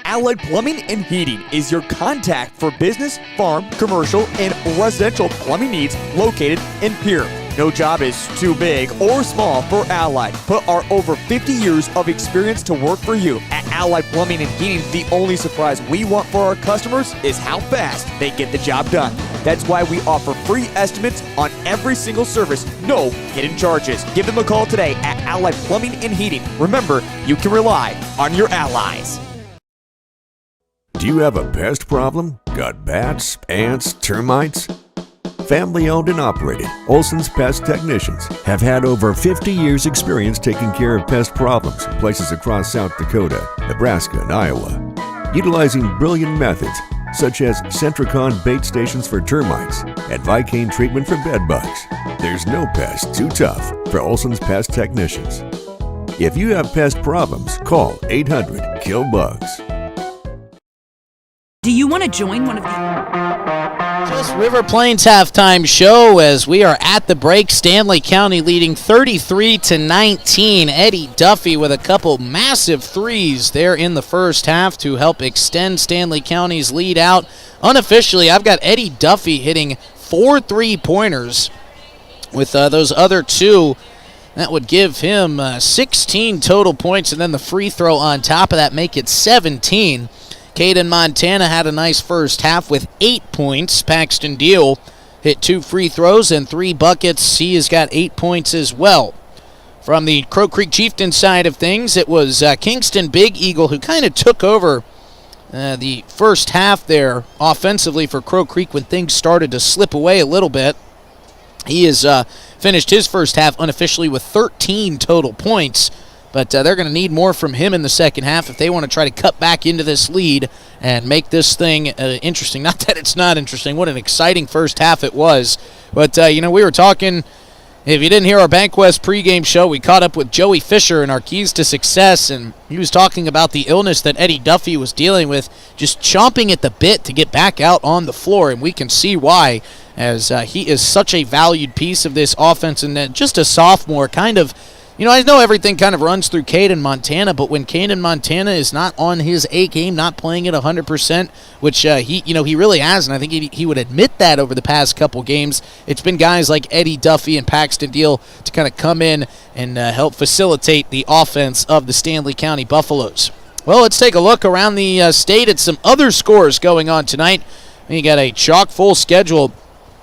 Allied Plumbing and Heating is your contact for business, farm, commercial, and residential plumbing needs located in Pierre. No job is too big or small for Allied. Put our over 50 years of experience to work for you. At Allied Plumbing and Heating, the only surprise we want for our customers is how fast they get the job done. That's why we offer free estimates on every single service, no hidden charges. Give them a call today at Allied Plumbing and Heating. Remember, you can rely on your allies. Do you have a pest problem? Got bats, ants, termites? Family owned and operated, Olson's Pest Technicians have had over 50 years experience taking care of pest problems in places across South Dakota, Nebraska, and Iowa. Utilizing brilliant methods such as Centricon bait stations for termites and Vicane treatment for bed bugs. There's no pest too tough for Olson's Pest Technicians. If you have pest problems, call 800-KILL-BUGS. Do you want to join one of the... Just River Plains halftime show as we are at the break. Stanley County leading 33-19. Eddie Duffy with a couple massive threes there in the first half to help extend Stanley County's lead out. Unofficially, I've got Eddie Duffy hitting 4 3-pointers with those other 2. That would give him 16 total points, and then the free throw on top of that make it 17. Caden Montana had a nice first half with 8 points. Paxton Deal hit 2 free throws and 3 buckets. He has got 8 points as well. From the Crow Creek Chieftains side of things, it was Kingston Big Eagle who kind of took over the first half there offensively for Crow Creek when things started to slip away a little bit. He has finished his first half unofficially with 13 total points. But they're going to need more from him in the second half if they want to try to cut back into this lead and make this thing interesting. Not that it's not interesting. What an exciting first half it was. But, we were talking, if you didn't hear our BankWest pregame show, we caught up with Joey Fisher in our Keys to Success, and he was talking about the illness that Eddie Duffy was dealing with, just chomping at the bit to get back out on the floor, and we can see why, as he is such a valued piece of this offense, and just a sophomore, kind of I know everything kind of runs through Caden Montana, but when Caden Montana is not on his A game, not playing at 100%, which he really has, and I think he would admit that over the past couple games, it's been guys like Eddie Duffy and Paxton Deal to kind of come in and help facilitate the offense of the Stanley County Buffaloes. Well, let's take a look around the state at some other scores going on tonight. We got a chock-full schedule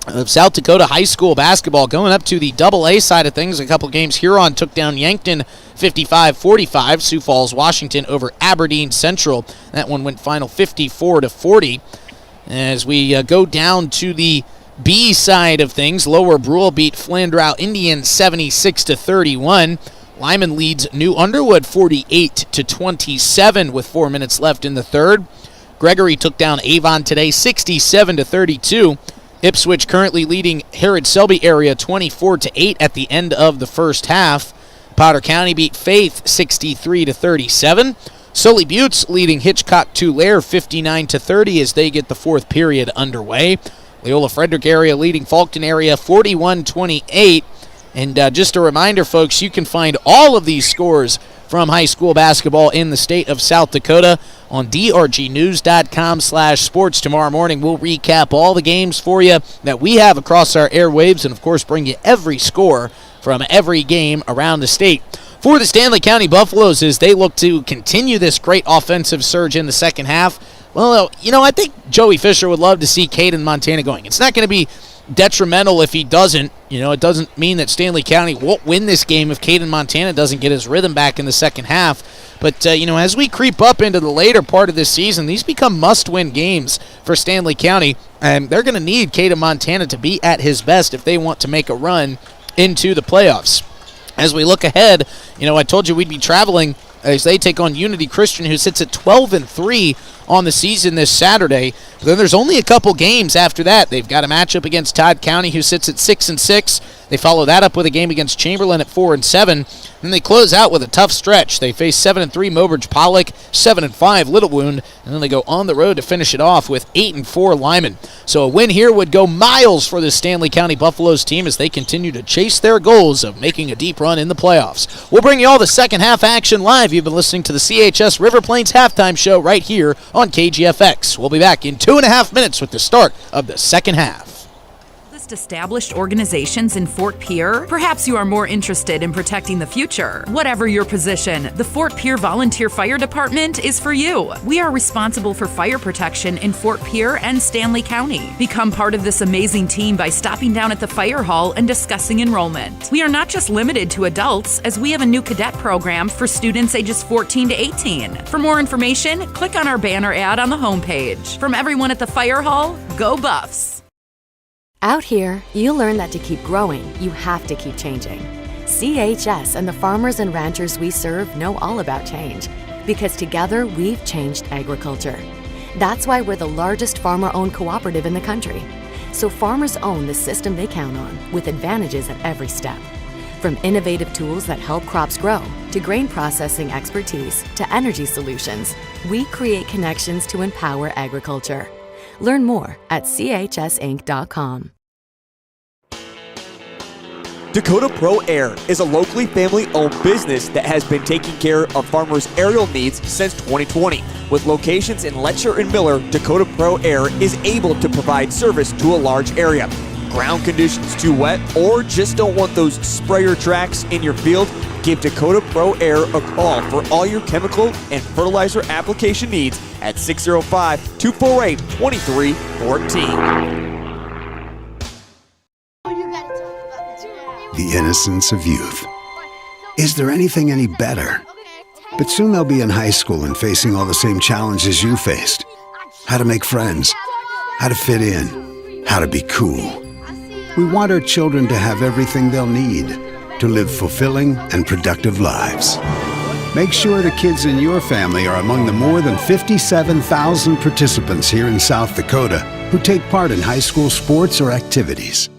of South Dakota high school basketball going up to the AA side of things. A couple games. Huron took down Yankton 55-45. Sioux Falls, Washington over Aberdeen Central. That one went final 54-40. As we go down to the B side of things, Lower Brule beat Flandreau Indian 76-31. Lyman leads New Underwood 48-27 with 4 minutes left in the third. Gregory took down Avon today 67-32. Ipswich currently leading Harrod Selby area 24-8 at the end of the first half. Potter County beat Faith 63-37. Sully Buttes leading Hitchcock Tulare 59-30 as they get the fourth period underway. Leola Frederick area leading Faulkton area 41-28. And just a reminder, folks, you can find all of these scores from high school basketball in the state of South Dakota on drgnews.com/sports. Tomorrow morning, we'll recap all the games for you that we have across our airwaves and, of course, bring you every score from every game around the state. For the Stanley County Buffaloes, as they look to continue this great offensive surge in the second half, well, I think Joey Fisher would love to see Caden Montana going. It's not going to be detrimental if he doesn't. It doesn't mean that Stanley County won't win this game if Caden Montana doesn't get his rhythm back in the second half. But, as we creep up into the later part of this season, these become must-win games for Stanley County, and they're going to need Caden Montana to be at his best if they want to make a run into the playoffs. As we look ahead, I told you we'd be traveling as they take on Unity Christian, who sits at 12-3 on the season this Saturday. But then there's only a couple games after that. They've got a matchup against Todd County, who sits at 6-6. They follow that up with a game against Chamberlain at 4-7. Then they close out with a tough stretch. They face 7-3 Mobridge Pollock, 7-5 Little Wound, and then they go on the road to finish it off with 8-4 Lyman. So a win here would go miles for the Stanley County Buffaloes team as they continue to chase their goals of making a deep run in the playoffs. We'll bring you all the second half action live. You've been listening to the CHS River Plains halftime show right here on KGFX. We'll be back in 2.5 minutes with the start of the second half. Established organizations in Fort Pierre? Perhaps you are more interested in protecting the future. Whatever your position, the Fort Pierre Volunteer Fire Department is for you. We are responsible for fire protection in Fort Pierre and Stanley County. Become part of this amazing team by stopping down at the fire hall and discussing enrollment. We are not just limited to adults, as we have a new cadet program for students ages 14 to 18. For more information, click on our banner ad on the homepage. From everyone at the fire hall, go Buffs! Out here, you learn that to keep growing, you have to keep changing. CHS and the farmers and ranchers we serve know all about change, because together we've changed agriculture. That's why we're the largest farmer-owned cooperative in the country. So farmers own the system they count on, with advantages at every step. From innovative tools that help crops grow, to grain processing expertise, to energy solutions, we create connections to empower agriculture. Learn more at chsinc.com. Dakota Pro Air is a locally family-owned business that has been taking care of farmers' aerial needs since 2020. With locations in Letcher and Miller, Dakota Pro Air is able to provide service to a large area. Ground conditions too wet, or just don't want those sprayer tracks in your field? Give Dakota Pro Air a call for all your chemical and fertilizer application needs at 605-248-2314. The innocence of youth. Is there anything any better? But soon they'll be in high school and facing all the same challenges you faced. How to make friends, how to fit in, how to be cool. We want our children to have everything they'll need to live fulfilling and productive lives. Make sure the kids in your family are among the more than 57,000 participants here in South Dakota who take part in high school sports or activities.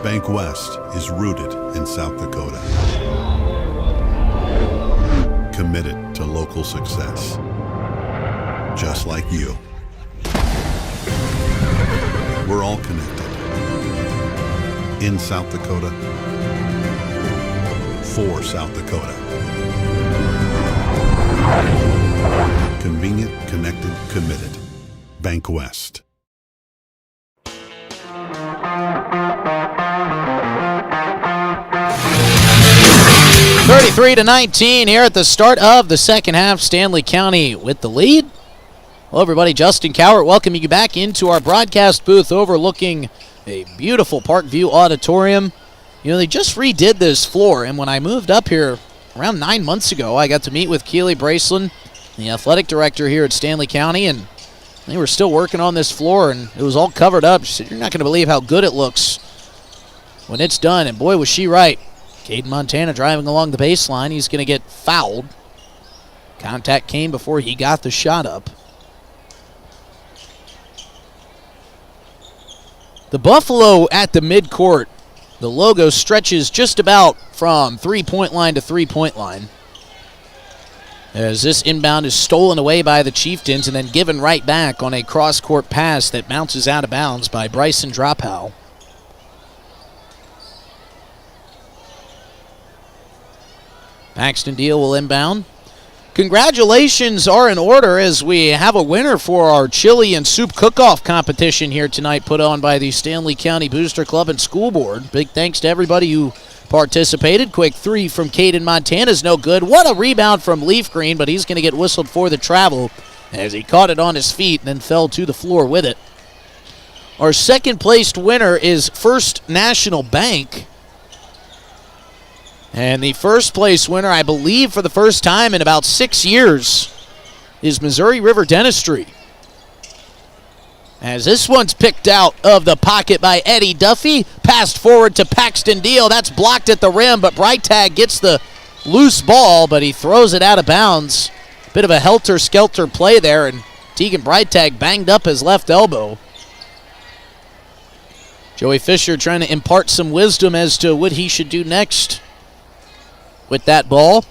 Bank West is rooted in South Dakota. Committed to local success. Just like you. We're all connected. In South Dakota. For South Dakota. Convenient, connected, committed. Bank West. 33-19 here at the start of the second half. Stanley County with the lead. Hello, everybody. Justin Cowart welcoming you back into our broadcast booth overlooking a beautiful Parkview Auditorium. You know, they just redid this floor, and when I moved up here around 9 months ago, I got to meet with Keely Braceland, the athletic director here at Stanley County, and they were still working on this floor, and it was all covered up. She said, "You're not going to believe how good it looks when it's done," and boy, was she right. Caden Montana driving along the baseline. He's going to get fouled. Contact came before he got the shot up. The Buffalo at the midcourt. The logo stretches just about from three-point line to three-point line. As this inbound is stolen away by the Chieftains and then given right back on a cross-court pass that bounces out of bounds by Bryson Dropow. Paxton Deal will inbound. Congratulations are in order as we have a winner for our chili and soup cook-off competition here tonight put on by the Stanley County Booster Club and School Board. Big thanks to everybody who participated. Quick three from Caden Montana is no good. What a rebound from Leaf Green, but he's going to get whistled for the travel as he caught it on his feet and then fell to the floor with it. Our second-placed winner is First National Bank. And the first-place winner, I believe for the first time in about 6 years, is Missouri River Dentistry. As this one's picked out of the pocket by Eddie Duffy. Passed forward to Paxton Deal. That's blocked at the rim, but Breitag gets the loose ball, but he throws it out of bounds. Bit of a helter-skelter play there, and Tegan Breitag banged up his left elbow. Joey Fisher trying to impart some wisdom as to what he should do next with that ball.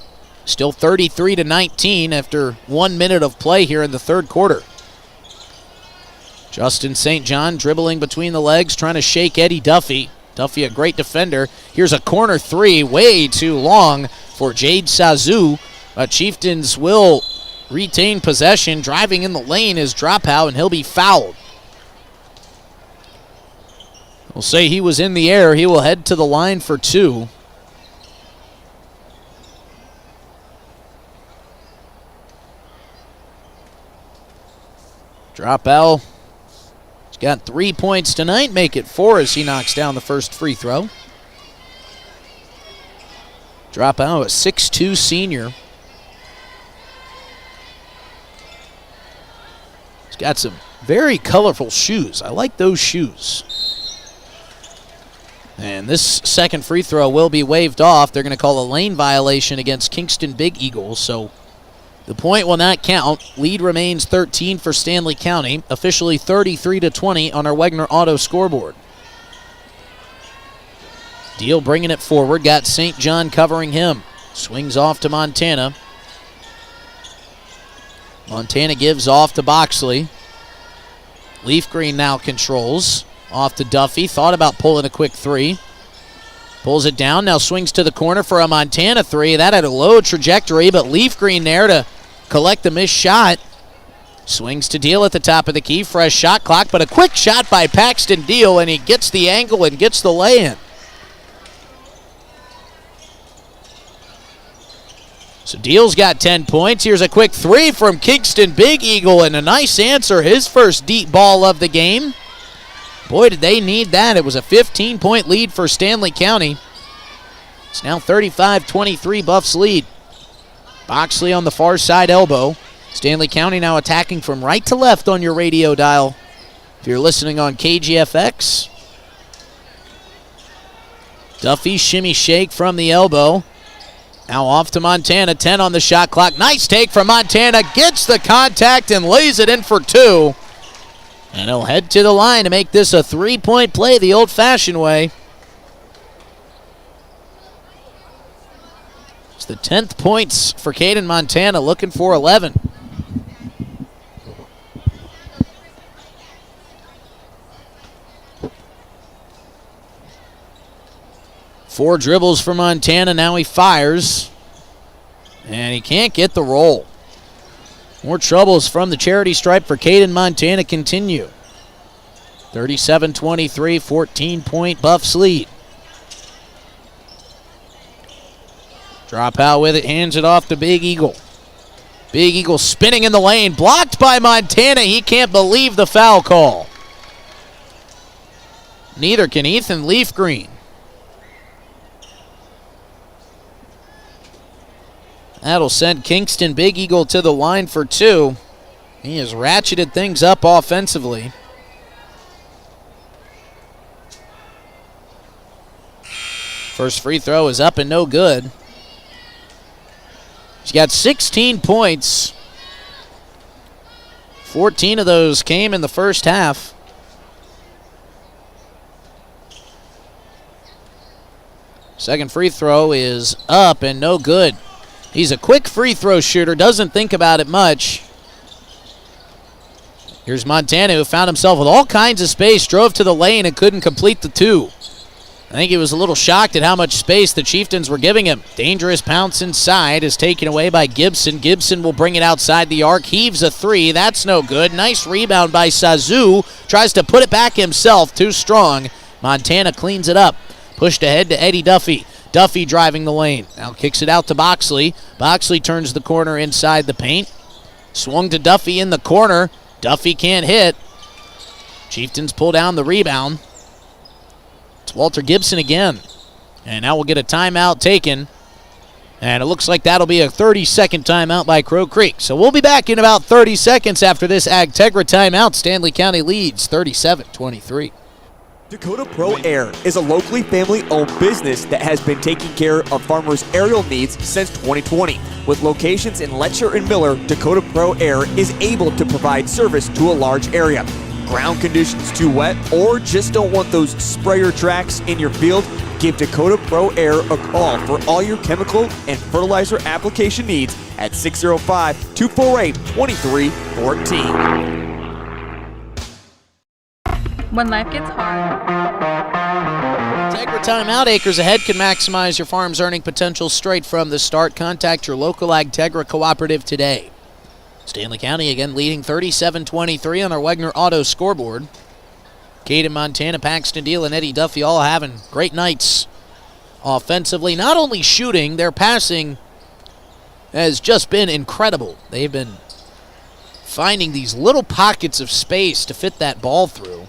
Still 33-19 after 1 minute of play here in the third quarter. Justin St. John dribbling between the legs, trying to shake Eddie Duffy. Duffy, a great defender. Here's a corner three, way too long for Jade Sazu. Chieftains will retain possession. Driving in the lane is Dropout, and he'll be fouled. We'll say he was in the air. He will head to the line for two. Dropout. He's got 3 points tonight. Make it 4 as he knocks down the first free throw. Dropout, a 6'2" senior. He's got some very colorful shoes. I like those shoes. And this second free throw will be waved off. They're going to call a lane violation against Kingston Big Eagles, so the point will not count. Lead remains 13 for Stanley County, officially 33-20 on our Wegner Auto scoreboard. Deal bringing it forward, got St. John covering him. Swings off to Montana. Montana gives off to Boxley. Leaf Green now controls. Off to Duffy, thought about pulling a quick three. Pulls it down, now swings to the corner for a Montana three. That had a low trajectory, but Leaf Green there to collect the missed shot. Swings to Deal at the top of the key, fresh shot clock, but a quick shot by Paxton Deal, and he gets the angle and gets the lay-in. So Deal's got 10 points. Here's a quick three from Kingston Big Eagle, and a nice answer, his first deep ball of the game. Boy, did they need that. It was a 15-point lead for Stanley County. It's now 35-23 Buffs lead. Boxley on the far side elbow. Stanley County now attacking from right to left on your radio dial if you're listening on KGFX. Duffy shimmy shake from the elbow. Now off to Montana, 10 on the shot clock. Nice take from Montana, gets the contact and lays it in for two. And he'll head to the line to make this a three-point play the old-fashioned way. It's the 10th points for Caden Montana, looking for 11. 4 dribbles for Montana. Now he fires. And he can't get the roll. More troubles from the charity stripe for Caden. Montana continue. 37-23, 14-point Buffs lead. Dropout with it, hands it off to Big Eagle. Big Eagle spinning in the lane, blocked by Montana. He can't believe the foul call. Neither can Ethan Leafgreen. That'll send Kingston Big Eagle to the line for 2. He has ratcheted things up offensively. First free throw is up and no good. He's got 16 points. 14 of those came in the first half. Second free throw is up and no good. He's a quick free throw shooter, doesn't think about it much. Here's Montana, who found himself with all kinds of space, drove to the lane and couldn't complete the 2. I think he was a little shocked at how much space the Chieftains were giving him. Dangerous pounce inside is taken away by Gibson. Gibson will bring it outside the arc, heaves a 3. That's no good. Nice rebound by Sazu. Tries to put it back himself, too strong. Montana cleans it up. Pushed ahead to Eddie Duffy. Duffy driving the lane. Now kicks it out to Boxley. Boxley turns the corner inside the paint. Swung to Duffy in the corner. Duffy can't hit. Chieftains pull down the rebound. It's Walter Gibson again. And now we'll get a timeout taken. And it looks like that'll be a 30-second timeout by Crow Creek. So we'll be back in about 30 seconds after this Agtegra timeout. Stanley County leads 37-23. Dakota Pro Air is a locally family-owned business that has been taking care of farmers' aerial needs since 2020. With locations in Letcher and Miller, Dakota Pro Air is able to provide service to a large area. Ground conditions too wet, or just don't want those sprayer tracks in your field? Give Dakota Pro Air a call for all your chemical and fertilizer application needs at 605-248-2314. When life gets hard. Agtegra timeout. Acres Ahead can maximize your farm's earning potential straight from the start. Contact your local Agtegra cooperative today. Stanley County again leading 37-23 on our Wegner Auto scoreboard. Caden Montana, Paxton Deal, and Eddie Duffy all having great nights offensively. Not only shooting, their passing has just been incredible. They've been finding these little pockets of space to fit that ball through.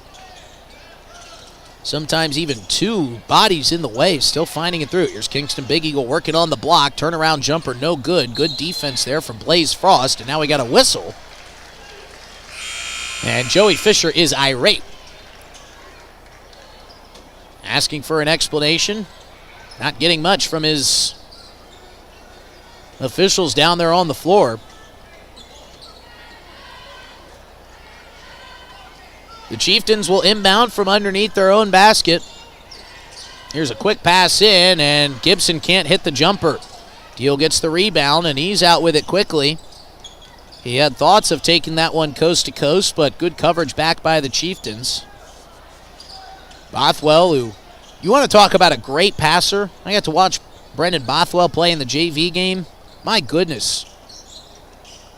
Sometimes even 2 bodies in the way, still finding it through. Here's Kingston Big Eagle working on the block. Turnaround jumper, no good. Good defense there from Blaze Frost, and now we got a whistle. And Joey Fisher is irate. Asking for an explanation. Not getting much from his officials down there on the floor. The Chieftains will inbound from underneath their own basket. Here's a quick pass in, and Gibson can't hit the jumper. Deal gets the rebound, and he's out with it quickly. He had thoughts of taking that one coast to coast, but good coverage back by the Chieftains. Bothwell, who, you want to talk about a great passer? I got to watch Brendan Bothwell play in the JV game. My goodness.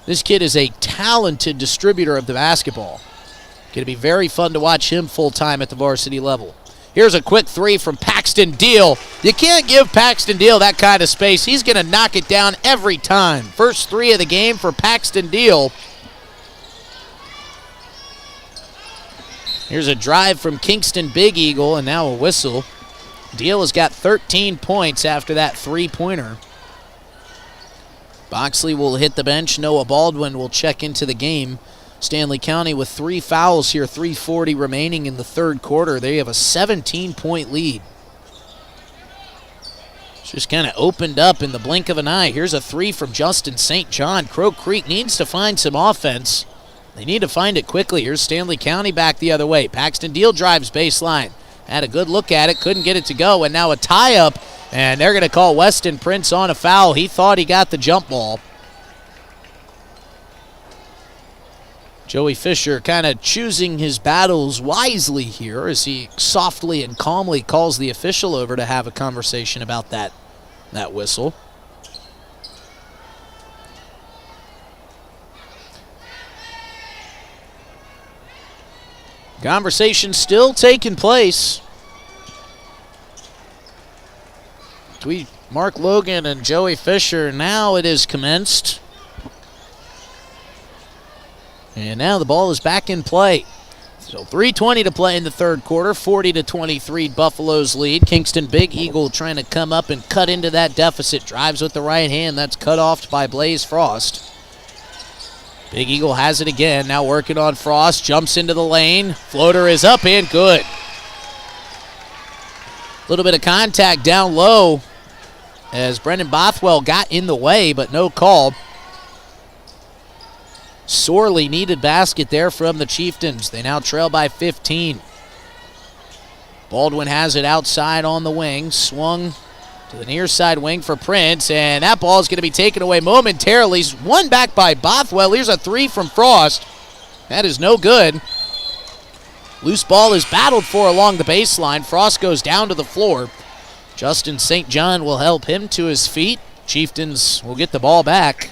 This kid is a talented distributor of the basketball. Going to be very fun to watch him full-time at the varsity level. Here's a quick 3 from Paxton Deal. You can't give Paxton Deal that kind of space. He's going to knock it down every time. First 3 of the game for Paxton Deal. Here's a drive from Kingston Big Eagle, and now a whistle. Deal has got 13 points after that 3-pointer. Boxley will hit the bench. Noah Baldwin will check into the game. Stanley County with 3 fouls here, 3:40 remaining in the third quarter. They have a 17-point lead. It's just kind of opened up in the blink of an eye. Here's a 3 from Justin St. John. Crow Creek needs to find some offense. They need to find it quickly. Here's Stanley County back the other way. Paxton Deal drives baseline. Had a good look at it, couldn't get it to go, and now a tie-up, and they're going to call Weston Prince on a foul. He thought he got the jump ball. Joey Fisher kind of choosing his battles wisely here as he softly and calmly calls the official over to have a conversation about that whistle. Conversation still taking place between Mark Logan and Joey Fisher. Now it is commenced. And now the ball is back in play. So 3:20 to play in the third quarter, 40-23 Buffalo's lead. Kingston Big Eagle trying to come up and cut into that deficit. Drives with the right hand. That's cut off by Blaze Frost. Big Eagle has it again. Now working on Frost. Jumps into the lane. Floater is up and good. A little bit of contact down low as Brendan Bothwell got in the way, but no call. Sorely needed basket there from the Chieftains. They now trail by 15. Baldwin has it outside on the wing. Swung to the near side wing for Prince, and that ball is going to be taken away momentarily. One back by Bothwell. Here's a three from Frost. That is no good. Loose ball is battled for along the baseline. Frost goes down to the floor. Justin St. John will help him to his feet. Chieftains will get the ball back.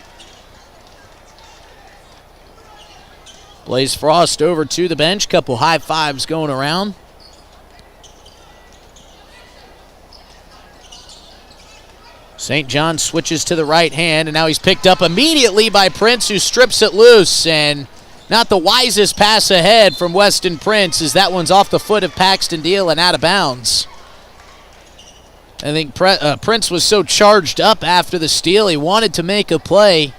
Blaze Frost over to the bench. Couple high fives going around. St. John switches to the right hand, and now he's picked up immediately by Prince, who strips it loose. And not the wisest pass ahead from Weston Prince, as that one's off the foot of Paxton Deal and out of bounds. I think Prince was so charged up after the steal, he wanted to make a play.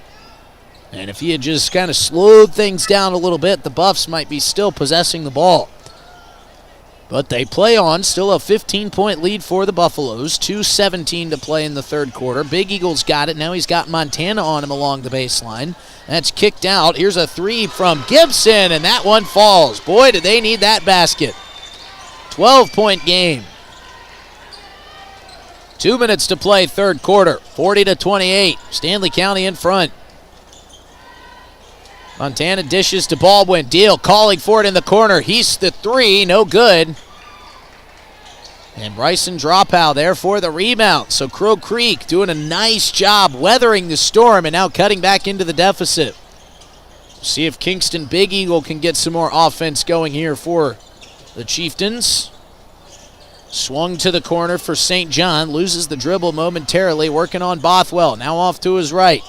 And if he had just kind of slowed things down a little bit, the Buffs might be still possessing the ball. But they play on. Still a 15-point lead for the Buffaloes. 2:17 to play in the third quarter. Big Eagle's got it. Now he's got Montana on him along the baseline. That's kicked out. Here's a three from Gibson, and that one falls. Boy, did they need that basket. 12-point game. 2 minutes to play, third quarter. 40-28. Stanley County in front. Montana dishes to Baldwin. Deal calling for it in the corner. He's the three, no good. And Bryson Dropow there for the rebound. So Crow Creek doing a nice job weathering the storm and now cutting back into the deficit. See if Kingston Big Eagle can get some more offense going here for the Chieftains. Swung to the corner for St. John. Loses the dribble momentarily. Working on Bothwell. Now off to his right.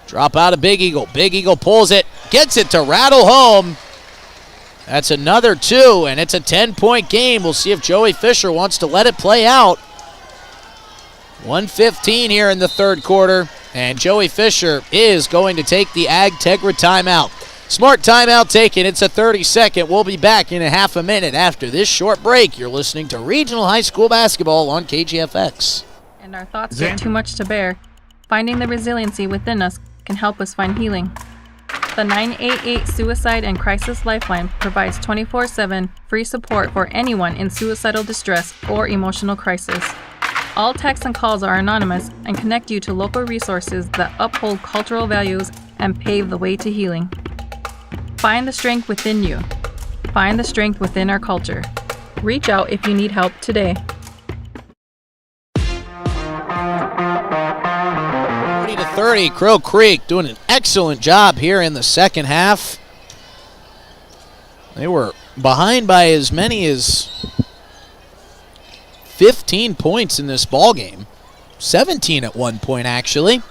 Drop out of Big Eagle. Big Eagle pulls it. Gets it to rattle home. That's another two, and it's a 10-point game. We'll see if Joey Fisher wants to let it play out. 1:15 here in the third quarter, and Joey Fisher is going to take the Ag Tegra timeout. Smart timeout taken. It's a 30-second. We'll be back in a half a minute after this short break. You're listening to Regional High School Basketball on KGFX. And our thoughts get too much to bear. Finding the resiliency within us can help us find healing. The 988 Suicide and Crisis Lifeline provides 24/7 free support for anyone in suicidal distress or emotional crisis. All texts and calls are anonymous and connect you to local resources that uphold cultural values and pave the way to healing. Find the strength within you. Find the strength within our culture. Reach out if you need help today. 30, Crow Creek doing an excellent job here in the second half. They were behind by as many as 15 points in this ball game. 17 at one point, actually.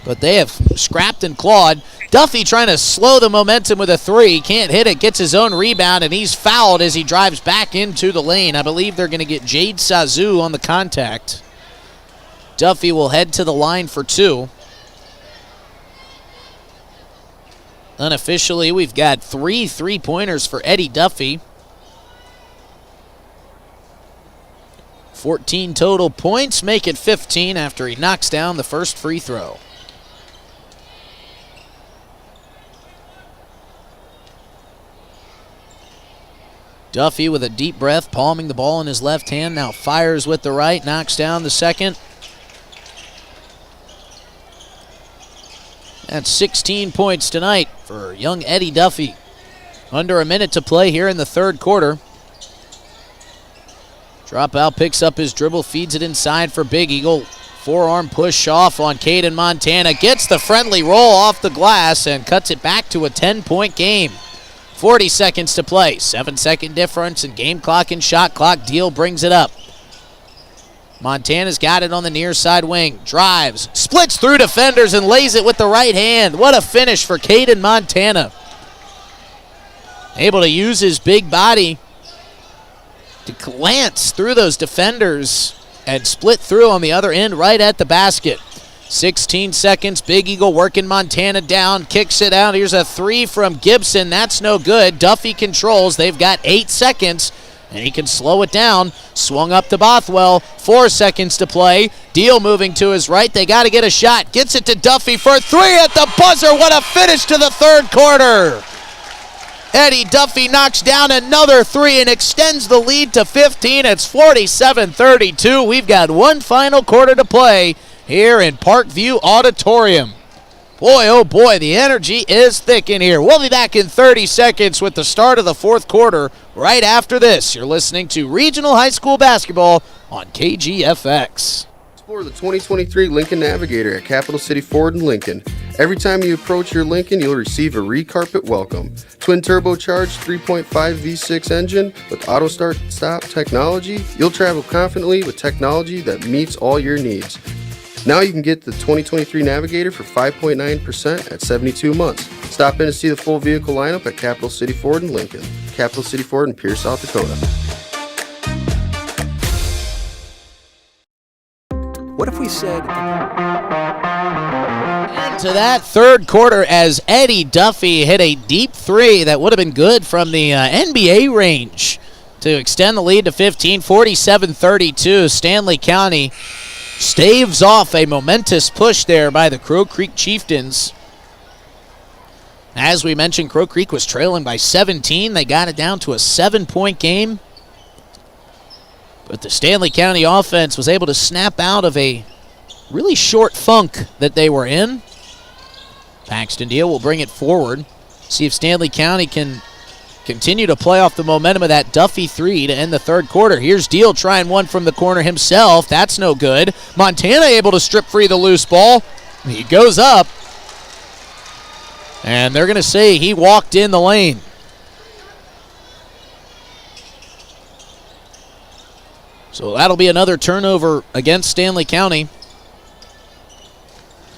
But they have scrapped and clawed. Duffy trying to slow the momentum with a three. Can't hit it, gets his own rebound, and he's fouled as he drives back into the lane. I believe they're going to get Jade Sazu on the contact. Duffy will head to the line for two. Unofficially, we've got 3 3-pointers for Eddie Duffy. 14 total points, make it 15 after he knocks down the first free throw. Duffy with a deep breath, palming the ball in his left hand, now fires with the right, knocks down the second. That's 16 points tonight for young Eddie Duffy. Under a minute to play here in the third quarter. Dropout picks up his dribble, feeds it inside for Big Eagle. Forearm push off on Caden Montana. Gets the friendly roll off the glass and cuts it back to a 10-point game. 40 seconds to play. 7-second difference in game clock and shot clock. Deal brings it up. Montana's got it on the near side wing. Drives, splits through defenders, and lays it with the right hand. What a finish for Caden Montana. Able to use his big body to glance through those defenders and split through on the other end right at the basket. 16 seconds. Big Eagle working Montana down. Kicks it out. Here's a three from Gibson. That's no good. Duffy controls. They've got 8 seconds. And he can slow it down. Swung up to Bothwell. 4 seconds to play. Deal moving to his right. They got to get a shot. Gets it to Duffy for 3 at the buzzer. What a finish to the third quarter. Eddie Duffy knocks down another 3 and extends the lead to 15. It's 47-32. We've got one final quarter to play here in Parkview Auditorium. Boy, oh boy, the energy is thick in here. We'll be back in 30 seconds with the start of the fourth quarter right after this. You're listening to Regional High School Basketball on KGFX. Explore the 2023 Lincoln Navigator at Capital City Ford in Lincoln. Every time you approach your Lincoln, you'll receive a re-carpet welcome. Twin turbocharged 3.5 V6 engine with auto start stop technology, you'll travel confidently with technology that meets all your needs. Now you can get the 2023 Navigator for 5.9% at 72 months. Stop in to see the full vehicle lineup at Capital City Ford in Lincoln. Capital City Ford in Pierce, South Dakota. What if we said... Into that third quarter as Eddie Duffy hit a deep 3 that would have been good from the NBA range to extend the lead to 15, 47-32. Stanley County staves off a momentous push there by the Crow Creek Chieftains. As we mentioned, Crow Creek was trailing by 17. They got it down to a 7-point game. But the Stanley County offense was able to snap out of a really short funk that they were in. Paxton Deal will bring it forward. See if Stanley County can continue to play off the momentum of that Duffy 3 to end the third quarter. Here's Deal trying one from the corner himself. That's no good. Montana able to strip free the loose ball. He goes up. And they're going to say he walked in the lane. So that'll be another turnover against Stanley County.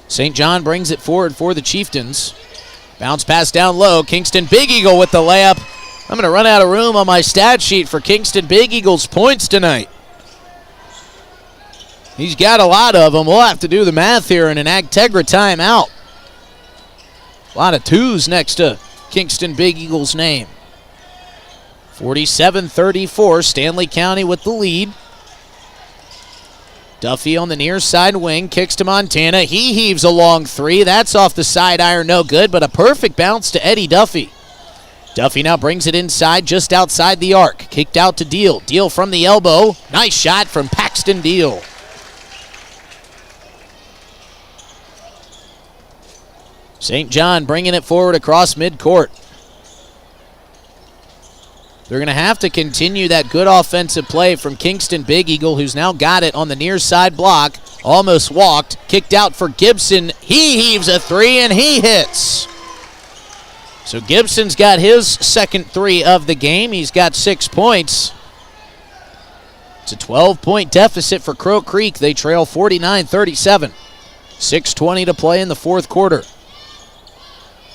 St. John brings it forward for the Chieftains. Bounce pass down low. Kingston Big Eagle with the layup. I'm going to run out of room on my stat sheet for Kingston Big Eagle's points tonight. He's got a lot of them. We'll have to do the math here in an Agtegra timeout. A lot of 2s next to Kingston Big Eagle's name. 47-34, Stanley County with the lead. Duffy on the near side wing, kicks to Montana. He heaves a long 3. That's off the side iron, no good, but a perfect bounce to Eddie Duffy. Duffy now brings it inside, just outside the arc. Kicked out to Deal. Deal from the elbow. Nice shot from Paxton Deal. St. John bringing it forward across midcourt. They're going to have to continue that good offensive play from Kingston Big Eagle, who's now got it on the near side block. Almost walked. Kicked out for Gibson. He heaves a 3, and he hits. So Gibson's got his second 3 of the game. He's got 6 points. It's a 12-point deficit for Crow Creek. They trail 49-37. 6:20 to play in the fourth quarter.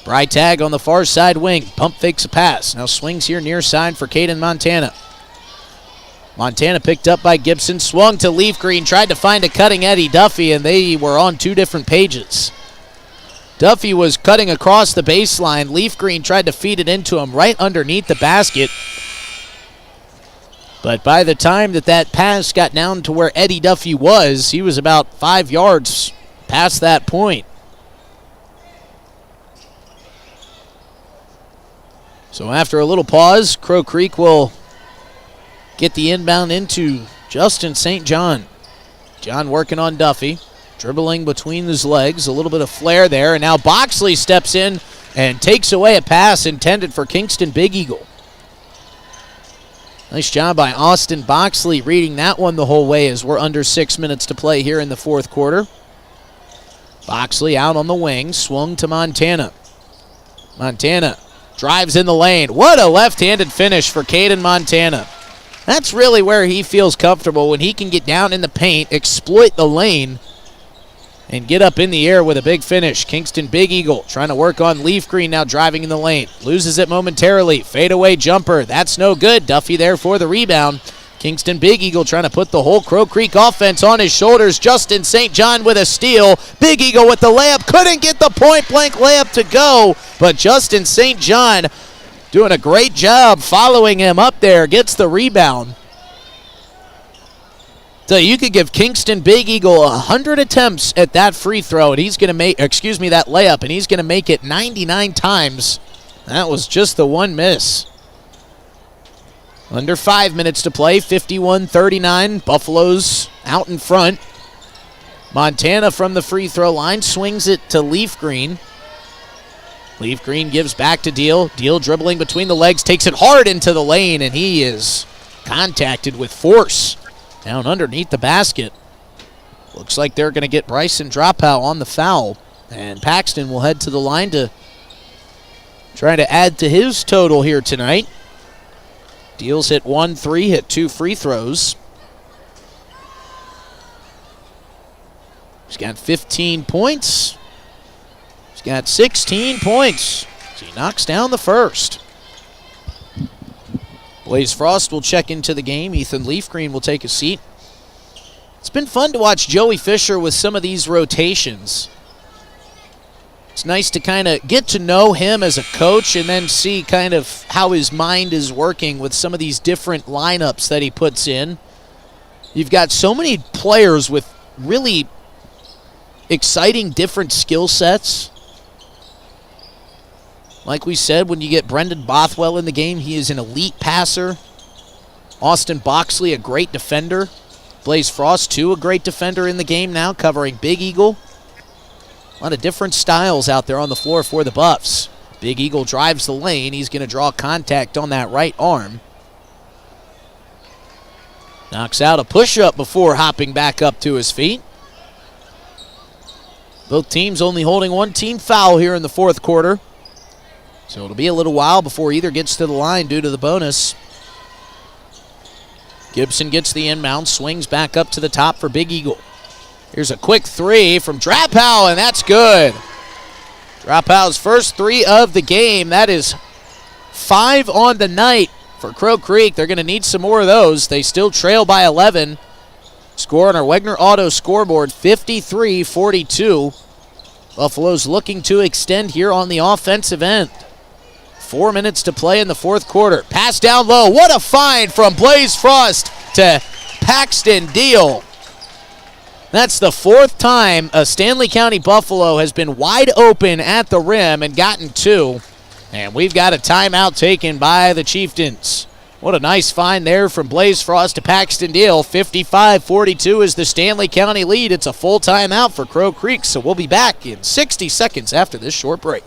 Breitag on the far side wing. Pump fakes a pass. Now swings here near side for Caden Montana. Montana picked up by Gibson. Swung to Leaf Green. Tried to find a cutting Eddie Duffy, and they were on 2 different pages. Duffy was cutting across the baseline. Leaf Green tried to feed it into him right underneath the basket. But by the time that pass got down to where Eddie Duffy was, he was about 5 yards past that point. So after a little pause, Crow Creek will get the inbound into Justin St. John. John working on Duffy. dribbling between his legs, a little bit of flair there, and now Boxley steps in and takes away a pass intended for Kingston Big Eagle. Nice job by Austin Boxley reading that one the whole way as we're under 6 minutes to play here in the fourth quarter. Boxley out on the wing, swung to Montana. Montana drives in the lane. What a left-handed finish for Caden Montana. That's really where he feels comfortable, when he can get down in the paint, exploit the lane, and get up in the air with a big finish. Kingston Big Eagle trying to work on Leaf Green, now driving in the lane. Loses it momentarily. Fadeaway jumper. That's no good. Duffy there for the rebound. Kingston Big Eagle trying to put the whole Crow Creek offense on his shoulders. Justin St. John with a steal. Big Eagle with the layup. Couldn't get the point-blank layup to go, but Justin St. John doing a great job following him up there. Gets the rebound. So you could give Kingston Big Eagle 100 attempts at that free throw, and he's going to make, that layup, and he's going to make it 99 times. That was just the one miss. Under 5 minutes to play, 51-39. Buffalo's out in front. Montana from the free throw line swings it to Leaf Green. Leaf Green gives back to Deal. Deal dribbling between the legs, takes it hard into the lane, and he is contacted with force down underneath the basket. Looks like they're going to get Bryson Dropout on the foul, and Paxton will head to the line to try to add to his total here tonight. Deals hit 1-3, hit 2 free throws. He's got 15 points. He's got 16 points. So he knocks down the first. Blaze Frost will check into the game. Ethan Leafgreen will take a seat. It's been fun to watch Joey Fisher with some of these rotations. It's nice to kind of get to know him as a coach and then see kind of how his mind is working with some of these different lineups that he puts in. You've got so many players with really exciting different skill sets. Like we said, when you get Brendan Bothwell in the game, he is an elite passer. Austin Boxley, a great defender. Blaze Frost, too, a great defender in the game now, covering Big Eagle. A lot of different styles out there on the floor for the Buffs. Big Eagle drives the lane. He's going to draw contact on that right arm. Knocks out a push-up before hopping back up to his feet. Both teams only holding one team foul here in the fourth quarter. So it'll be a little while before either gets to the line due to the bonus. Gibson gets the inbound, swings back up to the top for Big Eagle. Here's a quick three from Dropout, and that's good. Dropow's first three of the game. That is 5 on the night for Crow Creek. They're going to need some more of those. They still trail by 11. Score on our Wegner Auto scoreboard, 53-42. Buffalo's looking to extend here on the offensive end. 4 minutes to play in the fourth quarter. Pass down low. What a find from Blaze Frost to Paxton Deal. That's the fourth time a Stanley County Buffalo has been wide open at the rim and gotten 2. And we've got a timeout taken by the Chieftains. What a nice find there from Blaze Frost to Paxton Deal. 55-42 is the Stanley County lead. It's a full timeout for Crow Creek, so we'll be back in 60 seconds after this short break.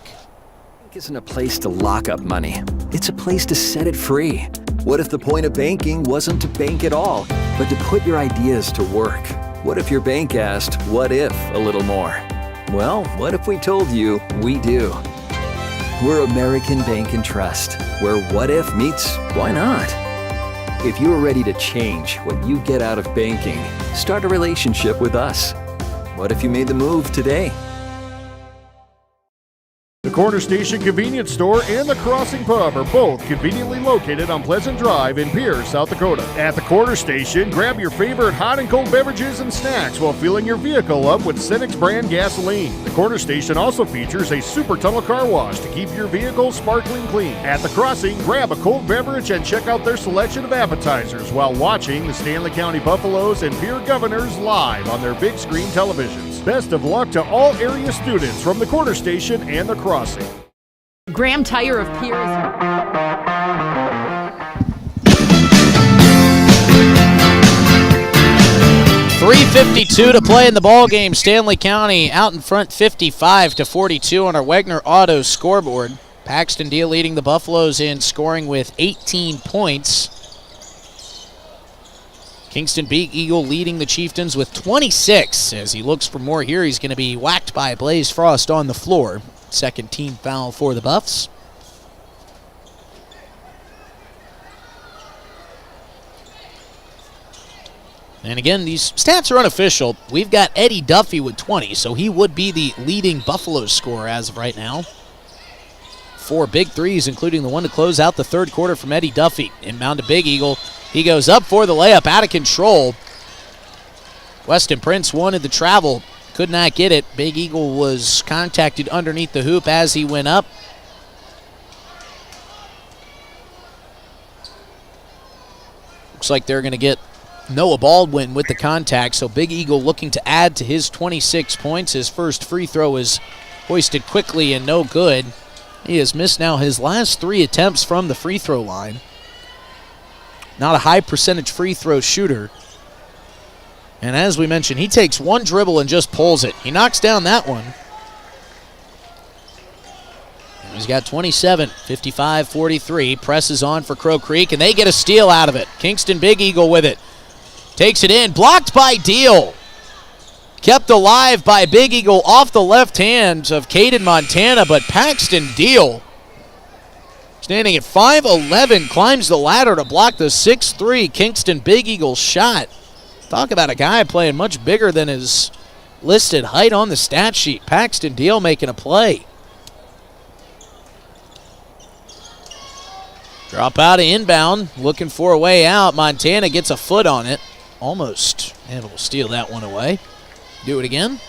Bank isn't a place to lock up money. It's a place to set it free. What if the point of banking wasn't to bank at all, but to put your ideas to work? What if your bank asked, what if, a little more? Well, what if we told you we do? We're American Bank and Trust, where what if meets why not? If you're ready to change what you get out of banking, start a relationship with us. What if you made the move today? The Corner Station Convenience Store and the Crossing Pub are both conveniently located on Pleasant Drive in Pierce, South Dakota. At the Corner Station, grab your favorite hot and cold beverages and snacks while filling your vehicle up with Cenex brand gasoline. The Corner Station also features a super tunnel car wash to keep your vehicle sparkling clean. At the Crossing, grab a cold beverage and check out their selection of appetizers while watching the Stanley County Buffaloes and Pierre Governors live on their big screen televisions. Best of luck to all area students from the Corner Station and the Crossing. Graham Tire of Pierre 3:52 to play in the ball game. Stanley County out in front 55-42 on our Wegner Auto scoreboard. Paxton Deal leading the Buffaloes in scoring with 18 points. Kingston Big Eagle leading the Chieftains with 26. As he looks for more here, he's going to be whacked by Blaze Frost on the floor. Second team foul for the Buffs. And again, these stats are unofficial. We've got Eddie Duffy with 20, so he would be the leading Buffalo scorer as of right now. 4 big threes, including the one to close out the third quarter from Eddie Duffy. Inbound to Big Eagle. He goes up for the layup, out of control. Weston Prince wanted the travel, could not get it. Big Eagle was contacted underneath the hoop as he went up. Looks like they're going to get Noah Baldwin with the contact, so Big Eagle looking to add to his 26 points. His first free throw is hoisted quickly and no good. He has missed now his last 3 attempts from the free throw line. Not a high percentage free throw shooter. And as we mentioned, he takes one dribble and just pulls it. He knocks down that one. And he's got 27, 55-43. Presses on for Crow Creek, and they get a steal out of it. Kingston Big Eagle with it. Takes it in, blocked by Deal. Kept alive by Big Eagle off the left hand of Caden Montana, but Paxton Deal, standing at 5'11", climbs the ladder to block the 6'3" Kingston Big Eagle shot. Talk about a guy playing much bigger than his listed height on the stat sheet. Paxton Deal making a play. Drop out of inbound, looking for a way out. Montana gets a foot on it. Almost able to steal that one away. Do it again.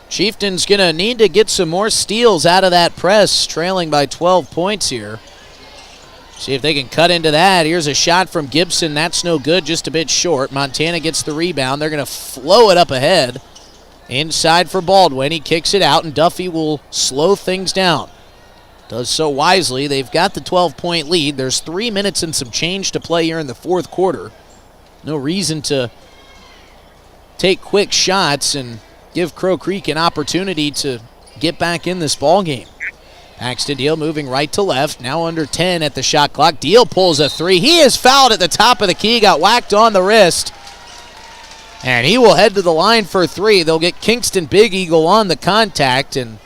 Chieftains going to need to get some more steals out of that press, trailing by 12 points here. See if they can cut into that. Here's a shot from Gibson. That's no good, just a bit short. Montana gets the rebound. They're going to flow it up ahead. Inside for Baldwin. He kicks it out, and Duffy will slow things down. Does so wisely. They've got the 12-point lead. There's 3 minutes and some change to play here in the fourth quarter. No reason to take quick shots and give Crow Creek an opportunity to get back in this ball game. Paxton Deal moving right to left. Now under 10 at the shot clock. Deal pulls a 3. He is fouled at the top of the key. Got whacked on the wrist. And he will head to the line for 3. They'll get Kingston Big Eagle on the contact. And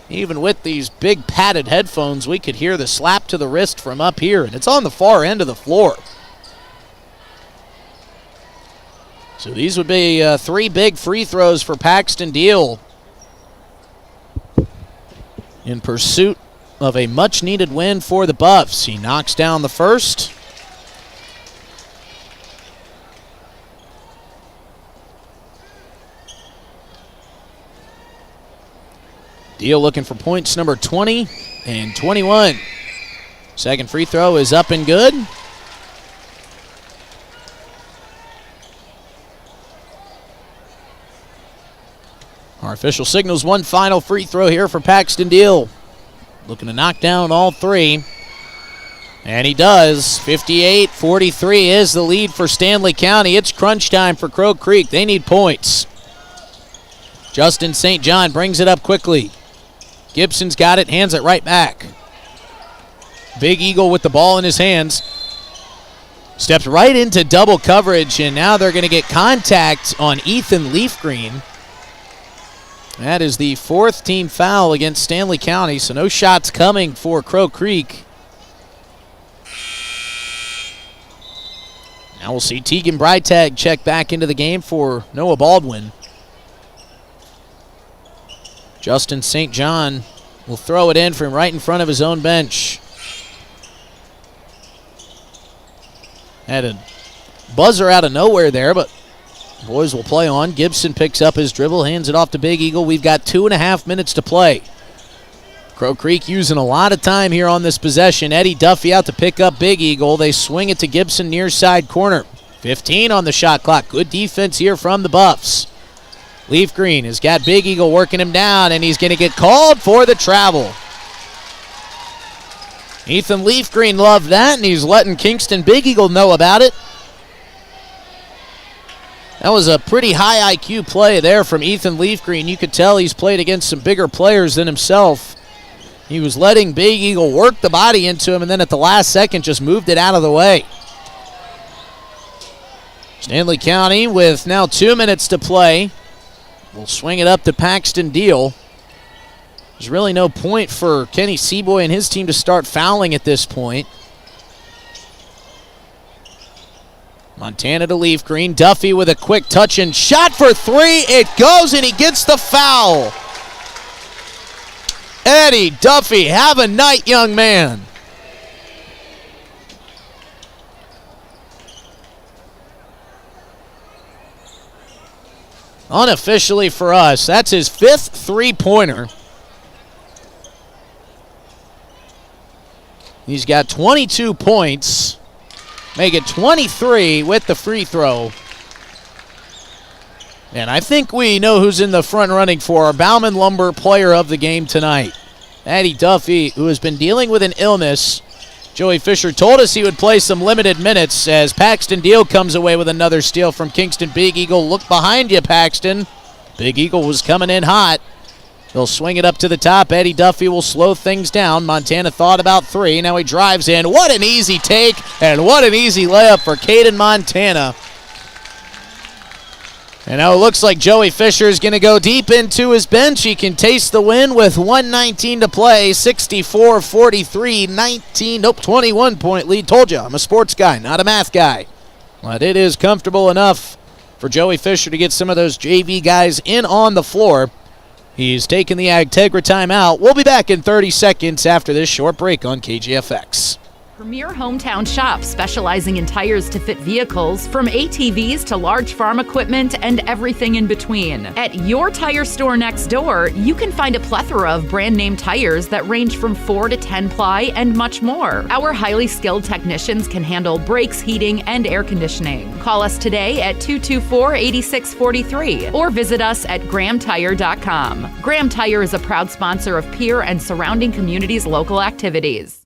even with these big padded headphones, we could hear the slap to the wrist from up here. And it's on the far end of the floor. So these would be 3 big free throws for Paxton Deal in pursuit of a much-needed win for the Buffs. He knocks down the first. Deal looking for points number 20 and 21. Second free throw is up and good. Our official signals one final free throw here for Paxton Deal. Looking to knock down all 3. And he does. 58-43 is the lead for Stanley County. It's crunch time for Crow Creek. They need points. Justin St. John brings it up quickly. Gibson's got it, hands it right back. Big Eagle with the ball in his hands. Steps right into double coverage, and now they're going to get contact on Ethan Leafgreen. That is the 4th team foul against Stanley County, so no shots coming for Crow Creek. Now we'll see Tegan Breitag check back into the game for Noah Baldwin. Justin St. John will throw it in from right in front of his own bench. Had a buzzer out of nowhere there, but boys will play on. Gibson picks up his dribble, hands it off to Big Eagle. We've got 2.5 minutes to play. Crow Creek using a lot of time here on this possession. Eddie Duffy out to pick up Big Eagle. They swing it to Gibson near side corner. 15 on the shot clock. Good defense here from the Buffs. Leaf Green has got Big Eagle working him down, and he's going to get called for the travel. Ethan Leafgreen loved that, and he's letting Kingston Big Eagle know about it. That was a pretty high IQ play there from Ethan Leafgreen. You could tell he's played against some bigger players than himself. He was letting Big Eagle work the body into him, and then at the last second just moved it out of the way. Stanley County with now 2 minutes to play. We'll swing it up to Paxton Deal. There's really no point for Kenny Seaboy and his team to start fouling at this point. Montana to Leafgreen. Duffy with a quick touch and shot for three. It goes, and he gets the foul. Eddie Duffy, have a night, young man. Unofficially for us, that's his 5th three-pointer. He's got 22 points. Make it 23 with the free throw. And I think we know who's in the front running for our Bauman Lumber player of the game tonight. Eddie Duffy, who has been dealing with an illness. Joey Fisher told us he would play some limited minutes as Paxton Deal comes away with another steal from Kingston Big Eagle. Look behind you, Paxton. Big Eagle was coming in hot. He'll swing it up to the top. Eddie Duffy will slow things down. Montana thought about three. Now he drives in. What an easy take and what an easy layup for Caden Montana. And now it looks like Joey Fisher is going to go deep into his bench. He can taste the win with 1:19 to play. 64-43, 21-point lead. Told you, I'm a sports guy, not a math guy. But it is comfortable enough for Joey Fisher to get some of those JV guys in on the floor. He's taken the Agtegra timeout. We'll be back in 30 seconds after this short break on KGFX. Premier hometown shop specializing in tires to fit vehicles, from ATVs to large farm equipment and everything in between. At your tire store next door, you can find a plethora of brand name tires that range from 4 to 10 ply and much more. Our highly skilled technicians can handle brakes, heating, and air conditioning. Call us today at 224-8643 or visit us at GrahamTire.com. Graham Tire is a proud sponsor of Pierre and surrounding communities' local activities.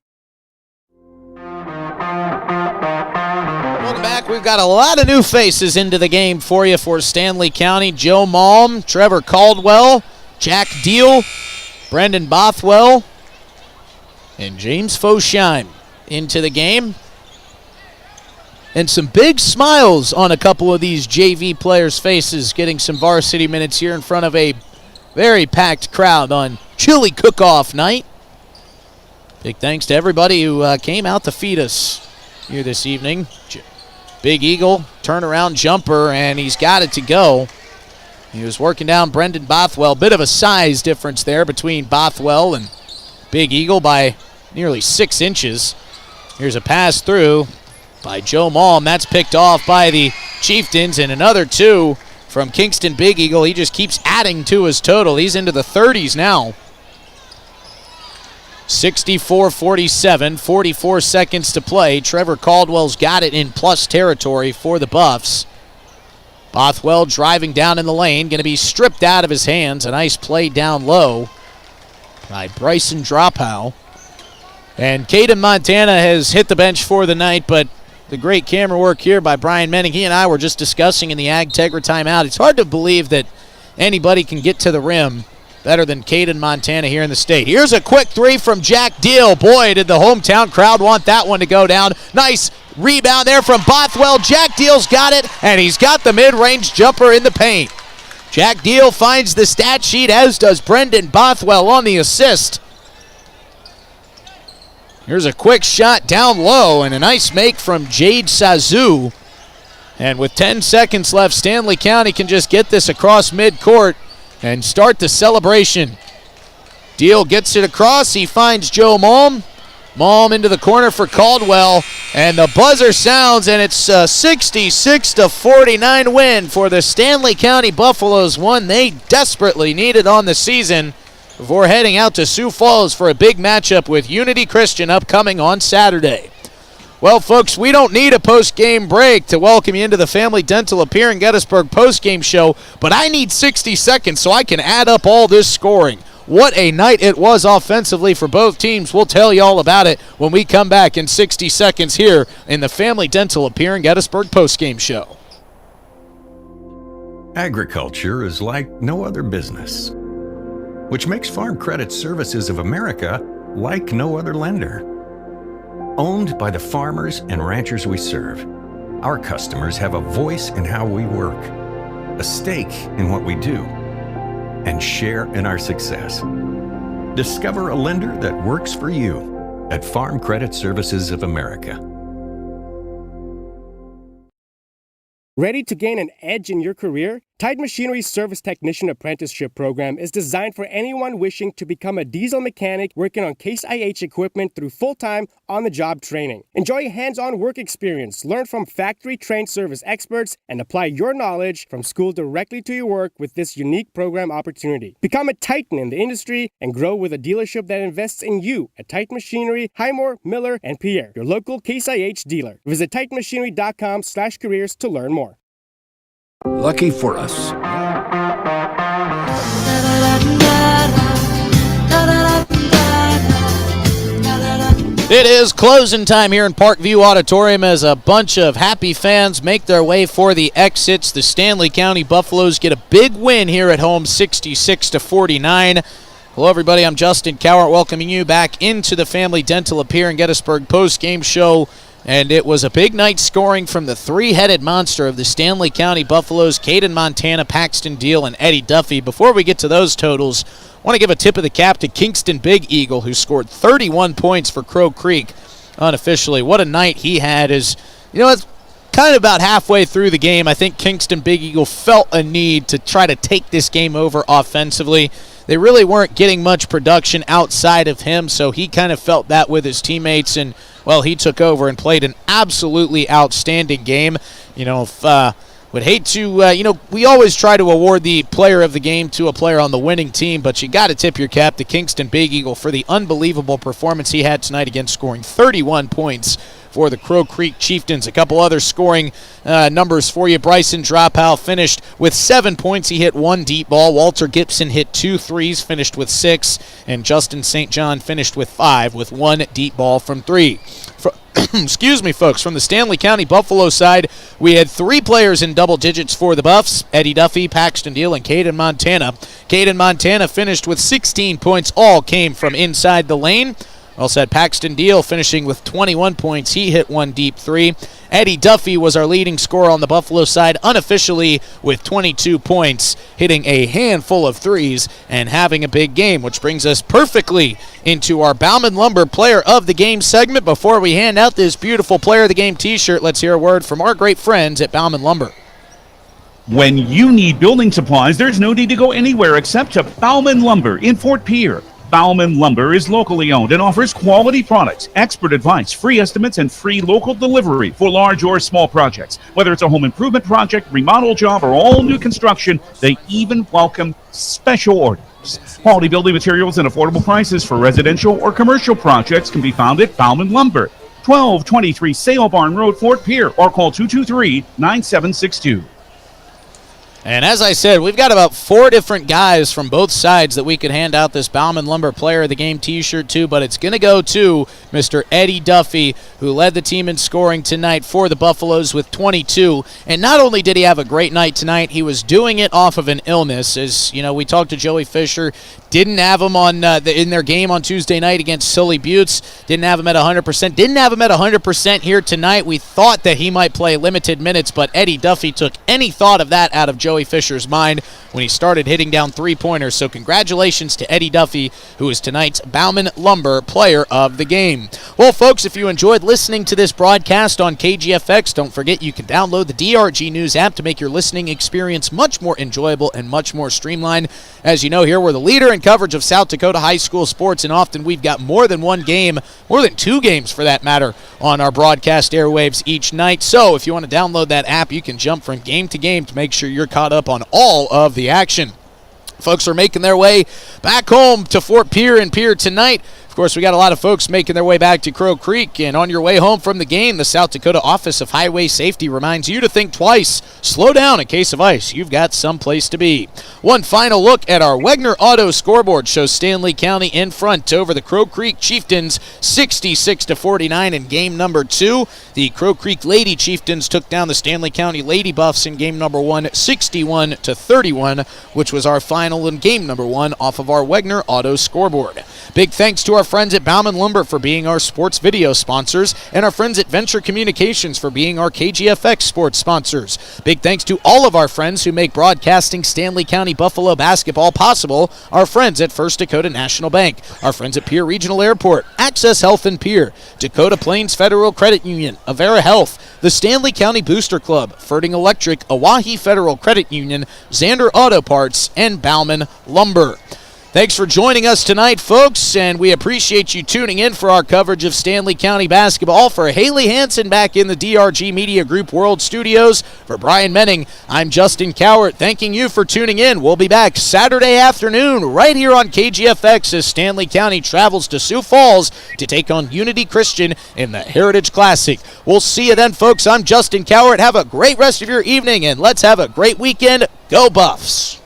Welcome back. We've got a lot of new faces into the game for you for Stanley County. Joe Malm, Trevor Caldwell, Jack Deal, Brendan Bothwell, and James Fosheim into the game. And some big smiles on a couple of these JV players' faces, getting some varsity minutes here in front of a very packed crowd on chili cook-off night. Big thanks to everybody who came out to feed us here this evening. Big Eagle, turnaround jumper, and he's got it to go. He was working down Brendan Bothwell. Bit of a size difference there between Bothwell and Big Eagle by nearly 6 inches. Here's a pass through by Joe Malm. That's picked off by the Chieftains, and another two from Kingston Big Eagle. He just keeps adding to his total. He's into the 30s now. 64-47, 44 seconds to play. Trevor Caldwell's got it in plus territory for the Buffs. Bothwell driving down in the lane, going to be stripped out of his hands. A nice play down low by Bryson Dropow. And Caden Montana has hit the bench for the night, but the great camera work here by Brian Menning. He and I were just discussing in the Agtegra timeout. It's hard to believe that anybody can get to the rim better than Caden Montana here in the state. Here's a quick three from Jack Deal. Boy, did the hometown crowd want that one to go down. Nice rebound there from Bothwell. Jack Deal's got it, and he's got the mid-range jumper in the paint. Jack Deal finds the stat sheet, as does Brendan Bothwell on the assist. Here's a quick shot down low, and a nice make from Jade Sazu. And with 10 seconds left, Stanley County can just get this across midcourt and start the celebration. Deal gets it across. He finds Joe Malm. Malm into the corner for Caldwell. And the buzzer sounds, and it's a 66-49 win for the Stanley County Buffaloes, one they desperately needed on the season before heading out to Sioux Falls for a big matchup with Unity Christian upcoming on Saturday. Well, folks, we don't need a post-game break to welcome you into the Family Dental Appear in Gettysburg post-game show, but I need 60 seconds so I can add up all this scoring. what a night it was offensively for both teams. We'll tell you all about it when we come back in 60 seconds here in the Family Dental Appear in Gettysburg postgame show. Agriculture is like no other business, which makes Farm Credit Services of America like no other lender. Owned by the farmers and ranchers we serve, our customers have a voice in how we work, a stake in what we do, and share in our success. Discover a lender that works for you at Farm Credit Services of America. Ready to gain an edge in your career? Tide Machinery's Service Technician Apprenticeship Program is designed for anyone wishing to become a diesel mechanic working on Case IH equipment through full-time, on-the-job training. Enjoy hands-on work experience, learn from factory-trained service experts, and apply your knowledge from school directly to your work with this unique program opportunity. Become a titan in the industry and grow with a dealership that invests in you at Tide Machinery, Highmore, Miller, and Pierre, your local Case IH dealer. Visit TitanMachinery.com/careers to learn more. Lucky for us. It is closing time here in Parkview Auditorium as a bunch of happy fans make their way for the exits. The Stanley County Buffaloes get a big win here at home, 66-49. Hello, everybody. I'm Justin Cowart, welcoming you back into the Family Dental Appear in Gettysburg post-game show. And it was a big night scoring from the three-headed monster of the Stanley County Buffaloes, Caden Montana, Paxton Deal, and Eddie Duffy. Before we get to those totals, I want to give a tip of the cap to Kingston Big Eagle, who scored 31 points for Crow Creek unofficially. What a night he had. It's kind of about halfway through the game. I think Kingston Big Eagle felt a need to try to take this game over offensively. They really weren't getting much production outside of him, so he kind of felt that with his teammates, and, well, he took over and played an absolutely outstanding game. Would hate to, we always try to award the player of the game to a player on the winning team, but you got to tip your cap to Kingston Big Eagle for the unbelievable performance he had tonight, again scoring 31 points for the Crow Creek Chieftains. A couple other scoring numbers for you. Bryson Dropow finished with 7 points. He hit 1 deep ball. Walter Gibson hit 2 threes, finished with 6. And Justin St. John finished with 5 with 1 deep ball from 3. Excuse me, folks. From the Stanley County Buffalo side, we had 3 players in double digits for the Buffs: Eddie Duffy, Paxton Deal, and Caden Montana. Caden Montana finished with 16 points. All came from inside the lane. Also had Paxton Deal finishing with 21 points. He hit 1 deep 3. Eddie Duffy was our leading scorer on the Buffalo side, unofficially with 22 points, hitting a handful of threes and having a big game, which brings us perfectly into our Bauman Lumber Player of the Game segment. Before we hand out this beautiful Player of the Game t-shirt, let's hear a word from our great friends at Bauman Lumber. When you need building supplies, there's no need to go anywhere except to Bauman Lumber in Fort Pierre. Bauman Lumber is locally owned and offers quality products, expert advice, free estimates, and free local delivery for large or small projects. Whether it's a home improvement project, remodel job, or all new construction, they even welcome special orders. Quality building materials and affordable prices for residential or commercial projects can be found at Bauman Lumber, 1223 Sale Barn Road, Fort Pierre, or call 223-9762. And as I said, we've got about 4 different guys from both sides that we could hand out this Bauman Lumber Player of the Game t-shirt to, but it's going to go to Mr. Eddie Duffy, who led the team in scoring tonight for the Buffaloes with 22. And not only did he have a great night tonight, he was doing it off of an illness. As you know, we talked to Joey Fisher, didn't have him on in their game on Tuesday night against Silly Buttes, didn't have him at 100%, didn't have him at 100% here tonight. We thought that he might play limited minutes, but Eddie Duffy took any thought of that out of Joey Fisher's mind when he started hitting down 3-pointers. So congratulations to Eddie Duffy, who is tonight's Bauman Lumber Player of the Game. Well, folks, if you enjoyed listening to this broadcast on KGFX, don't forget you can download the DRG News app to make your listening experience much more enjoyable and much more streamlined. As you know, here we're the leader in coverage of South Dakota high school sports, and often we've got more than one game, more than 2 games for that matter, on our broadcast airwaves each night. So if you want to download that app, you can jump from game to game to make sure you're caught up on all of the action. Folks are making their way back home to Fort Pierre and Pierre tonight Of course, we got a lot of folks making their way back to Crow Creek, and on your way home from the game, the South Dakota Office of Highway Safety reminds you to think twice. Slow down in case of ice. You've got someplace to be. One final look at our Wegner Auto scoreboard shows Stanley County in front over the Crow Creek Chieftains 66-49 in game number 2. The Crow Creek Lady Chieftains took down the Stanley County Lady Buffs in game number 1 61-31, which was our final in game number 1 off of our Wegner Auto scoreboard. Big thanks to our friends at Bauman Lumber for being our sports video sponsors, and our friends at Venture Communications for being our KGFX sports sponsors. Big thanks to all of our friends who make broadcasting Stanley County Buffalo basketball possible. Our friends at First Dakota National Bank, our friends at Pierre Regional Airport, Access Health and Pierre, Dakota Plains Federal Credit Union, Avera Health, the Stanley County Booster Club, Ferding Electric, Oahe Federal Credit Union, Xander Auto Parts, and Bauman Lumber. Thanks for joining us tonight, folks, and we appreciate you tuning in for our coverage of Stanley County basketball. For Haley Hansen back in the DRG Media Group World Studios, for Brian Menning, I'm Justin Cowart, thanking you for tuning in. We'll be back Saturday afternoon right here on KGFX as Stanley County travels to Sioux Falls to take on Unity Christian in the Heritage Classic. We'll see you then, folks. I'm Justin Cowart. Have a great rest of your evening, and let's have a great weekend. Go Buffs!